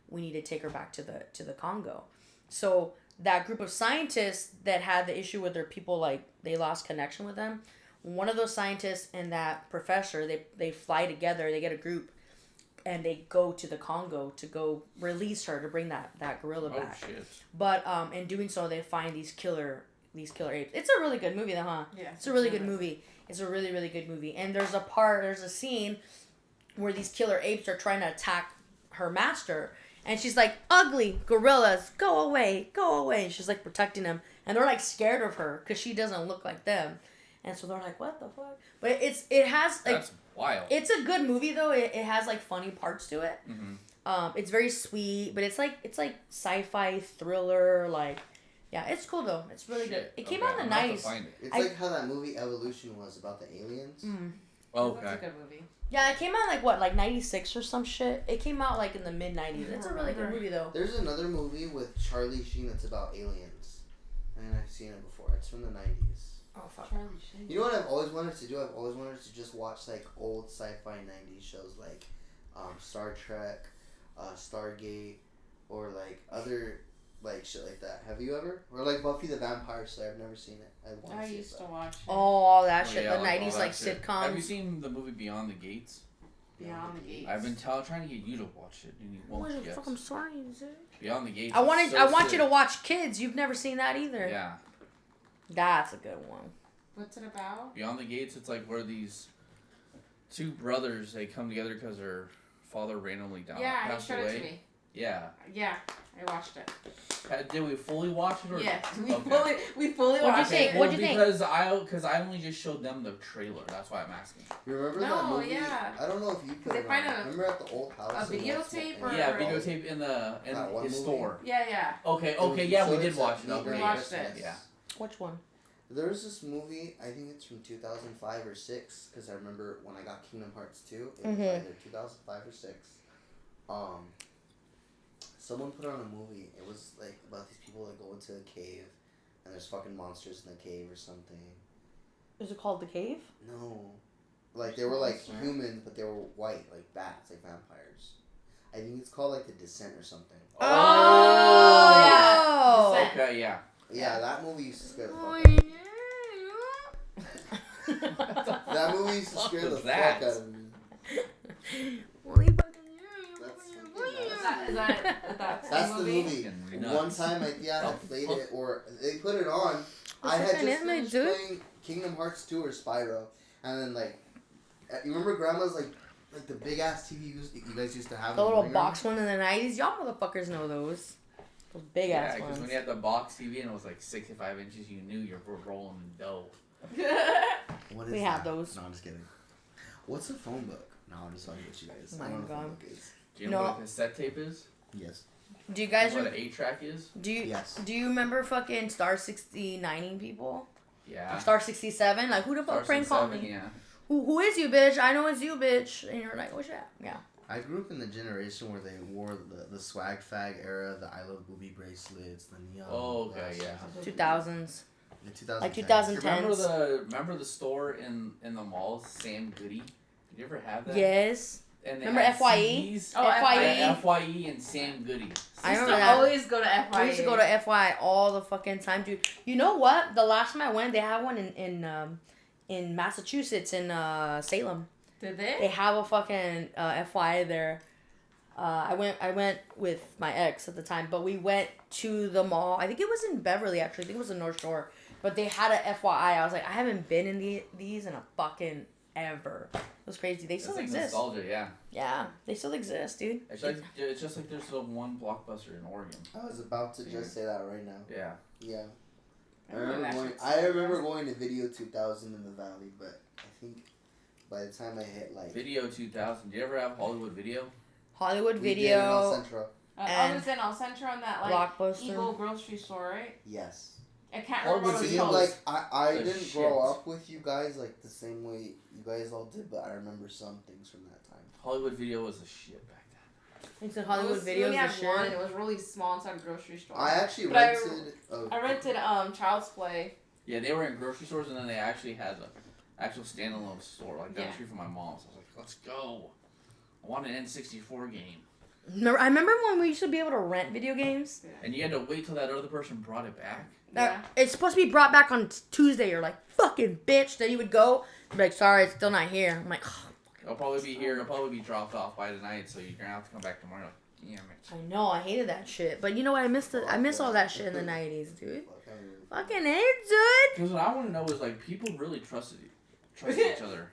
We need to take her back to the Congo. So that group of scientists that had the issue with their people, like they lost connection with them. One of those scientists and that professor, they fly together. They get a group, and they go to the Congo to go release her to bring that gorilla Oh back. shit. But in doing so, they find these killer apes. It's a really good movie, though, huh? Yeah. It's a really good movie. It's a really, really good movie. And there's a scene where these killer apes are trying to attack her master. And she's like, "Ugly gorillas, go away, go away." And she's like protecting them. And they're like scared of her because she doesn't look like them. And so they're like, "What the fuck?" But it has like, That's wild. it's a good movie though. It has like funny parts to it. Mm-hmm. It's very sweet, but it's like sci-fi thriller. Like, yeah, it's cool though. It's really good. Shit. It came Okay, out in I'm the gonna have to 90s. find it. It's I- like how that movie Evolution was about the aliens. Mm. Okay. That's a good movie. Yeah, it came out like 96 or some shit. It came out like in the mid 90s. It's a really good movie though. There's another movie with Charlie Sheen that's about aliens, and I've seen it before. It's from the '90s. Oh fuck. Charlie Sheen. You know what I've always wanted to do? I've always wanted to just watch like old sci-fi '90s shows like Star Trek, Stargate, or like other like shit like that. Have you ever? Or like Buffy the Vampire Slayer? I've never seen it. I want I to see used it. to watch it. Oh, all that Oh, shit. yeah, The 90s all like that shit. sitcoms. Have you seen the movie Beyond the Gates? Beyond the Gates. I've been trying to get you to watch it, and you What won't the yet. fuck? I'm sorry. Is it? Beyond the Gates. I is want so you to sick. watch Kids. You've never seen that either. Yeah, That's a good one. What's it about? Beyond the Gates. It's like where these two brothers they come together because their father randomly Yeah, you passed showed away. it to me. Yeah. Yeah, I watched it. Did we fully watch it? Or? Yes, Okay. we fully What'd you watched think? it. What'd you think? Because I only just showed them the trailer. That's why I'm asking. You remember that No, movie? yeah. I don't know if you put They it find on. a- Remember at the old house? a in videotape Westmont? or- Yeah, videotape in That one his movie? store. Yeah. Okay, It was- yeah, so we did it's a watch it. Meet Okay, and watched Christmas. it. Yeah. Which one? There was this movie, I think it's from 2005 or 6, because I remember when I got Kingdom Hearts 2, it was Mhm. either 2005 or 6. Someone put on a movie, it was like about these people that go into a cave, and there's fucking monsters in the cave or something. Is it called The Cave? No. Like, they were like Monster? humans, but they were white, like bats, like vampires. I think it's called like The Descent or something. Oh! Descent. Okay, yeah. Yeah, that movie used to scare the fuck Oh, out of me. yeah. That movie used to Fuck scare the was fuck that? out of me. That's the movie. Fucking One nuts. time, I The played fuck? it, or they put it on. I What's had that just anime, finished dude? playing Kingdom Hearts 2 or Spyro, and then you remember Grandma's like the big ass TV you guys used to have. The in little living box one in the 90s. Y'all motherfuckers know those. Those big Yeah, ass because ones. when you had the box TV and it was like 65 inches, you knew you were rolling in dough. room? What is We that? have those. No, I'm just kidding. What's a phone book? No, I'm just talking about you guys. Oh I my don't know what a phone God. book is. Do you know No. what a cassette tape is? Yes. Do you guys What an 8-track is? Yes. do you remember fucking Star 69 people? Yeah. Star 67? Like who the fuck Star prank called 67, me? Yeah. Who is you, bitch? I know it's you, bitch. And you're like, what's that? Yeah. I grew up in the generation where they wore the swag fag era, the I Love Booby bracelets, the neon. Oh, okay, glasses. yeah. 2000s. The 2010s. Like 2000. Remember the store in the mall, Sam Goody? Did you ever have that? Yes. And they Remember had FYE? CDs? Oh, FYE. FYE and Sam Goody. I I used remember to that. always go to FYA. I used to go to FY all the fucking time, dude. You know what? The last time I went, they had one in Massachusetts, in Salem. Did They they? have a fucking FY there. I went with my ex at the time, but we went to the mall. I think it was in Beverly, actually. I think it was in North Shore. But they had a FYI. I was like, I haven't been in these in a fucking ever. It was crazy. They It's still like exist. nostalgia, yeah. Yeah, they still exist, dude. It's just like there's the one Blockbuster in Oregon. I was about to just say that right now. Yeah. Yeah. I remember that shit. I remember going to Video 2000 in the Valley, but I think by the time I hit like Video 2000. Do you ever have Hollywood Video? Hollywood we did in El Video, Centro. I And was in El Centro in that like Blockbuster. evil grocery store, right? Yes. I can't Or remember was what it it was See, called. like I The didn't shit. grow up with you guys like the same way you guys all did, but I remember some things from that time. Hollywood Video was the shit back then. it's in Hollywood We Videos. only The had one. shit. It was really small inside a grocery store. I actually But I- rented. I rented Child's Play. Yeah, they were in grocery stores and then they actually had an actual standalone store like down Yeah. the street from my mom's. I was like, let's go. I want an N64 game. I remember when we used to be able to rent video games. And you had to wait till that other person brought it back. Yeah. It's supposed to be brought back on Tuesday. You're like, fucking bitch. Then you would go, be like, sorry, it's still not here. I'm like, It'll probably be here. It'll probably be dropped off by tonight, so you're gonna have to come back tomorrow. Like, damn it. I know, I hated that shit. But you know what? I miss all that shit in the 90s, dude. Fucking hate, dude. Because what I want to know is like people really trusted each other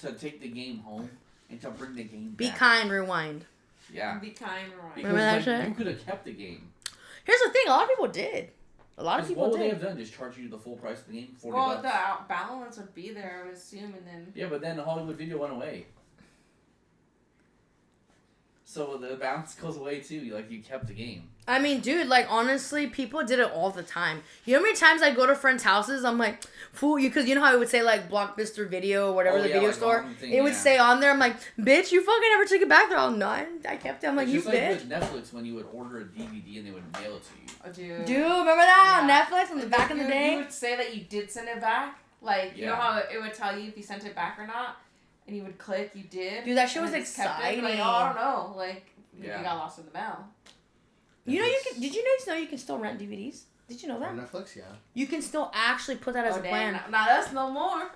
to take the game home and to bring the game Be back. kind, rewind. Yeah. Be kind, right? Because Remember that like, shit? you could have kept the game. Here's the thing, a lot of people did. A lot of 'Cause people what would they did. have done? Just charge you the full price of the game, $40. Well, the balance would be there, I would assume, and then Yeah, but then the Hollywood Video went away. So the balance goes away too. Like you kept the game. I mean, dude, like, honestly, people did it all the time. You know how many times I go to friends' houses, I'm like, fool, because you know how it would say, like, Blockbuster Video or whatever, Oh, the yeah, video like store? on the thing, It would yeah. say on there, I'm like, bitch, you fucking never took it back. They're all, no, I kept it. I'm like, It's you just like bitch. with Netflix when you would order a DVD and they would mail it to you. oh, dude. Dude, remember that on Yeah. Netflix in the back in the You day? would say that you did send it back. Like, you know Yeah. how it would tell you if you sent it back or not? And you would click, you did. Dude, that shit and was it just kept it. exciting. Like, oh, I don't know. Like, Yeah. you got lost in the mail. You know, did you guys know you can still rent DVDs? Did you know that? On Netflix, yeah. You can still actually put that as Oh, a damn, plan. not us no more.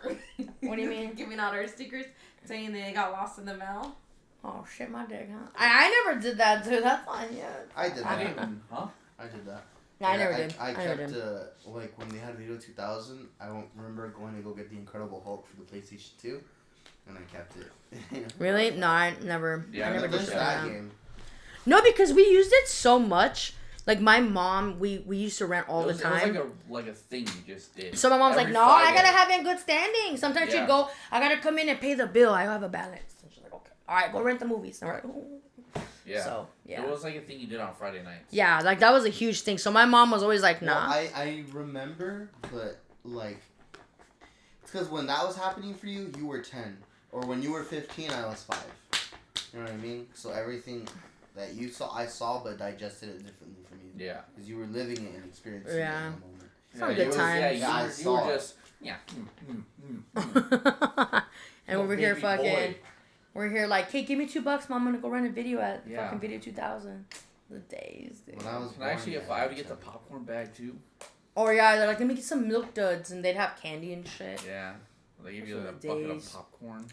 What do you mean? Giving out our stickers saying they got lost in the mail. Oh, shit, my dick, huh? I never did that, dude. That's fine, yeah. I did I that. didn't even, huh? I did that. No, I Yeah, never did. I I never kept, did. like, when they had Video 2000, I won't remember going to go get the Incredible Hulk for the PlayStation 2, and I kept it. Really? No, I never. Yeah, I never I did never Just did that. that game. No, because we used it so much. Like my mom, we used to rent all the time. It was like a thing you just did. So my mom's like, Every no, I Friday. gotta have it in good standing. Sometimes Yeah. she'd go, I gotta come in and pay the bill. I have a balance. And she's like, okay, all right, go rent the movies. And we're like, ooh. Yeah. So yeah, It was like a thing you did on Friday nights. yeah, like that was a huge thing. So my mom was always like, Well, nah. I remember, but like, it's because when that was happening for you, you were 10, or when you were 15, I was 5. You know what I mean? So everything that you saw, I saw, but digested it differently from you. Yeah. Because you were living it and experiencing Yeah. it in the moment. Some it good was, times. Yeah, Yeah, I you were saw it. just And Oh, over here baby fucking, boy. we're here like, hey, give me $2, Mom. I'm gonna go rent a video at Yeah. fucking Video 2000. The days, dude. When I was Can I actually, born, if I would get the popcorn bag too? Or yeah, they're like, let me get some Milk Duds, and they'd have candy and shit. Yeah. They give you Those a were the bucket days. of popcorn.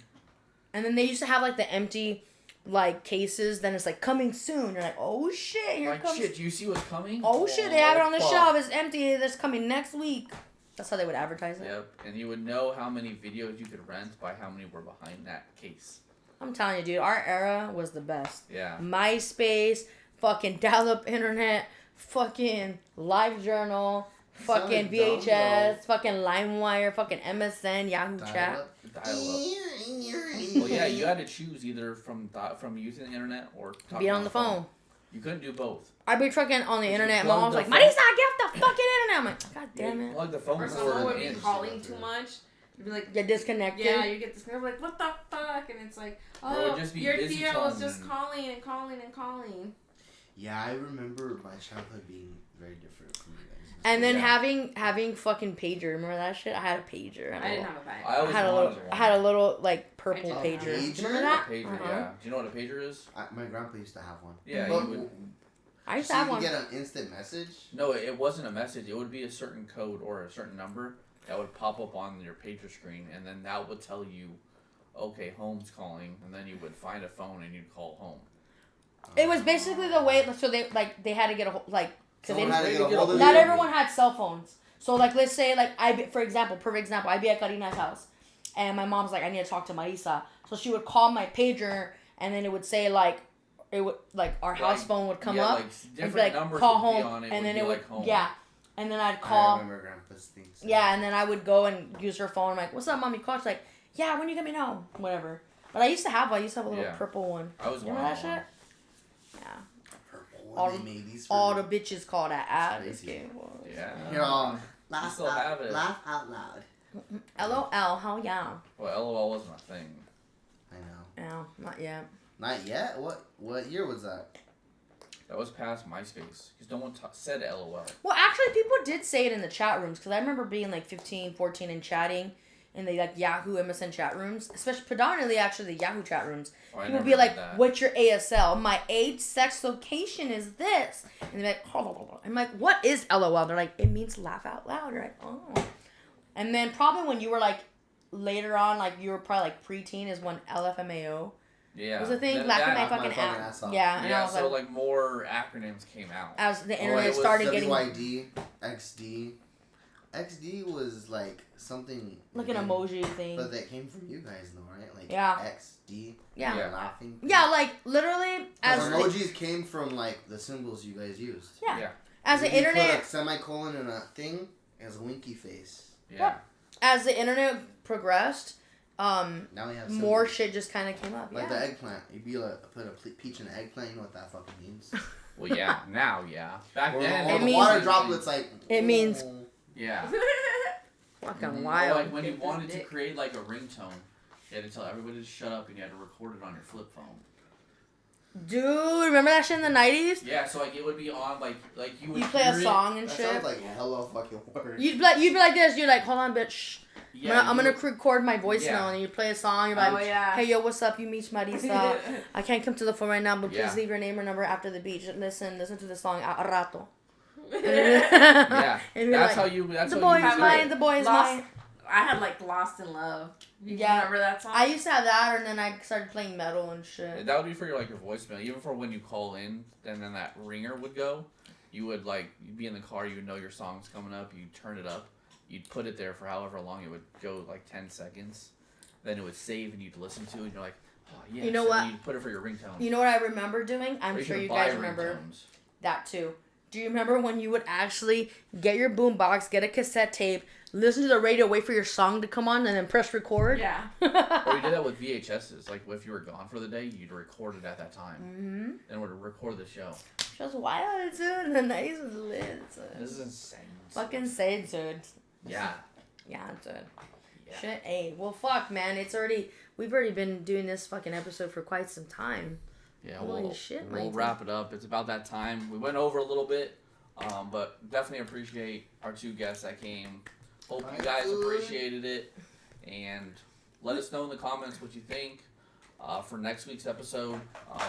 And then they used to have like the empty, like cases. Then it's like coming soon. You're like, oh shit, here Like comes. shit, do you see what's coming? Oh shit, they have it on the fuck. shelf. It's empty. That's coming next week. That's how they would advertise it. Yep, and you would know how many videos you could rent by how many were behind that case. I'm telling you, dude, our era was the best. Yeah. MySpace, fucking dial-up internet, fucking LiveJournal, fucking Sounded dumb, VHS, fucking LimeWire, fucking MSN, Yahoo Dial Chat. up. Dial up. Well, yeah, you had to choose either from using the internet or talking Be on the phone. You couldn't do both. I'd be trucking on the Did you internet. My plug mom's the like, phone? Marisa, get the fucking internet. I'm like, God damn You it. plug the phone Or cord someone would in. be calling too much. You'd be like, Get disconnected. yeah, you get this. They're like, what the fuck? And it's like, Or it would oh, just be your busy TL was tone just and- calling and calling and calling. Yeah, I remember my childhood being very different from you guys. And then Yeah. having fucking pager. Remember that shit? I had a pager. I didn't have a bag. I always I wanted I had a little like purple I pager. did. Pager? Remember that? pager. Uh-huh. Yeah. Do you know what a pager is? My grandpa used to have one. Yeah. But You would. I used so to have you one. could get an instant message. No, it wasn't a message. It would be a certain code or a certain number that would pop up on your pager screen, and then that would tell you, okay, home's calling, and then you would find a phone and you'd call home. It was basically the way. So they had to get a because Someone had to get a Maybe hold of not you. everyone had cell phones. So like let's say like perfect example, I'd be at Karina's house, and my mom's like, I need to talk to Marisa. So she would call my pager, and then it would say like, our house phone would come yeah, up, like and different be like, numbers call would be home, on it. and then be it would like home. yeah, and then I'd I call. remember grandpa's things. Yeah, and then I would go and use her phone. I'm like, what's up, mommy? Call. She's like, yeah, when you get me home, whatever. But I used to have a little Yeah. purple one. I was Remember one. that shit? Yeah. Purple. All- They made these for All the bitches call that That's this crazy. game was. Yeah. You're all You laugh still out, have it. laugh out loud. LOL, how y'all? Well, LOL wasn't a thing. I know. No, not yet. Not yet. What year was that? That was past MySpace because no one said LOL. Well, actually, people did say it in the chat rooms because I remember being like 15, 14 and chatting in the like Yahoo MSN chat rooms, especially predominantly actually the Yahoo chat rooms. Oh, I People never be did like, that. "What's your ASL? My age, sex, location is this," and they're like, "Oh." I'm like, "What is LOL?" They're like, "It means laugh out loud." You're like, "Oh." And then probably when you were like later on, like you were probably like preteen, is when LFMAO Yeah. was the thing. That- Laughing that- my fucking fucking ass. ass off. Yeah, and I Yeah, was so like, like more acronyms came out. as the it internet was started getting WYD, XD. XD was like something. like an that came- emoji thing. But that came from you guys, though, right? Like Yeah. XD. Yeah. Yeah. Laughing. Yeah, like literally as As the, emojis came from like the symbols you guys used. yeah, Yeah. as the If you internet put a semicolon in a thing as a winky face. Yeah. as the internet progressed, Now we have more symbols. shit just kind of came up. Like the Yeah. eggplant. You'd be like, put a peach in an eggplant. You know what that fucking means? Well, yeah. Now, yeah. Back Or, then, or It the means- water droplets, like. It means- oh. Yeah. Fucking Or wild. like when you Get this wanted to dick. create like a ringtone, you had to tell everybody to shut up and you had to record it on your flip phone. Dude, remember that shit in the 90s? Yeah, so like it would be on like you would You play a hear it- song and That shit. sounds like hella fucking word. You'd be like this. You're like, hold on, bitch. Yeah, I'm you gonna would- record my voicemail, Yeah. and you play a song. You're like, Oh, yeah. hey, yo, what's up? You meet Marisa. I can't come to the phone right now, but please Yeah. leave your name or number after the beach. Listen to the song a rato. Yeah, And you're that's like, how you. That's the how boy you is do mine. it. The boy is Lost- mine. I had like Lost in Love. You Yeah. remember that song? I used to have that, and then I started playing metal and shit. That would be for your like your voicemail, even for when you call in, and then that ringer would go. You would like you'd be in the car, you would know your song's coming up. You'd turn it up, you'd put it there for however long it would go, like 10 seconds. Then it would save, and you'd listen to it, and you're like, Oh, yeah, You know so what? You put it for your ringtone. You know what I remember doing? I'm Or sure can you buy guys remember ringtones. that too. Do you remember when you would actually get your boombox, get a cassette tape, listen to the radio, wait for your song to come on, and then press record? Yeah. Or you did that with VHSs. Like, if you were gone for the day, you'd record it at that time. Mm-hmm. And would record the show. Just wild, dude. The night was lit. This is insane. Fucking insane, dude. Yeah. Yeah, dude. Yeah. Shit, hey. Well, fuck, man. We've already been doing this fucking episode for quite some time. Yeah, Holy shit, we'll Mikey. wrap it up. It's about that time. We went over a little bit, but definitely appreciate our 2 guests that came. Hope you guys appreciated it, and let us know in the comments what you think for next week's episode.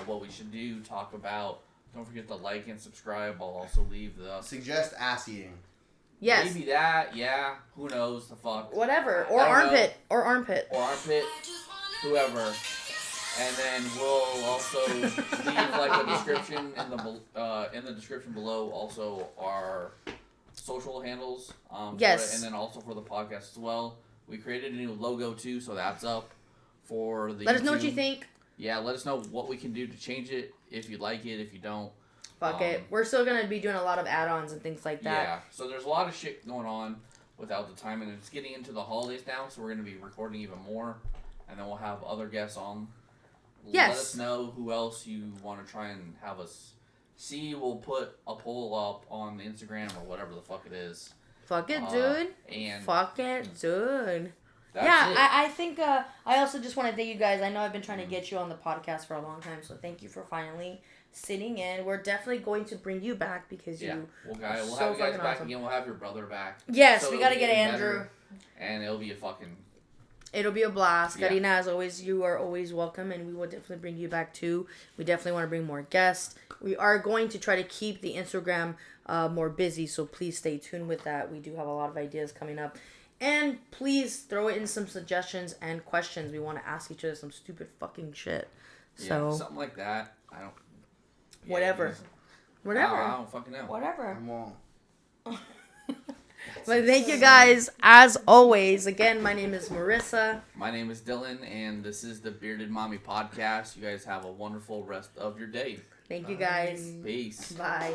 What we should do, talk about. Don't forget to like and subscribe. I'll also leave the Suggest ass eating. Yes. maybe that. Yeah, who knows the fuck Whatever. Or I don't armpit. Or armpit. or armpit, whoever. And then we'll also leave like a description in the description below. Also our social handles. For Yes. it, and then also for the podcast as well. We created a new logo too, so that's up for the. Let us know what you YouTube. think. Yeah, let us know what we can do to change it. If you like it, if you don't. Fuck it. We're still gonna be doing a lot of add-ons and things like that. Yeah. So there's a lot of shit going on without the time, and it's getting into the holidays now. So we're gonna be recording even more, and then we'll have other guests on. Yes. Let us know who else you want to try and have us see. We'll put a poll up on the Instagram or whatever the fuck it is. Fuck it, dude. And Fuck it, dude. that's Yeah, it. I think I also just want to thank you guys. I know I've been trying to get you on the podcast for a long time, so thank you for finally sitting in. We're definitely going to bring you back because Yeah, you. we'll so have you guys fucking back awesome. again. We'll have your brother back. Yes, So we gotta it'll get be even Andrew. better, and it'll be a fucking. It'll be a blast. Yeah. Karina, as always, you are always welcome, and we will definitely bring you back too. We definitely want to bring more guests. We are going to try to keep the Instagram more busy, so please stay tuned with that. We do have a lot of ideas coming up. And please throw in some suggestions and questions. We want to ask each other some stupid fucking shit. So, Yeah, something like that. I don't. Yeah, whatever. just- whatever. I don't fucking know. Whatever. Come on. But thank you guys, as always. Again, my name is Marissa. My name is Dylan, and this is the Bearded Mommy Podcast. You guys have a wonderful rest of your day. Thank you guys. Peace. Bye.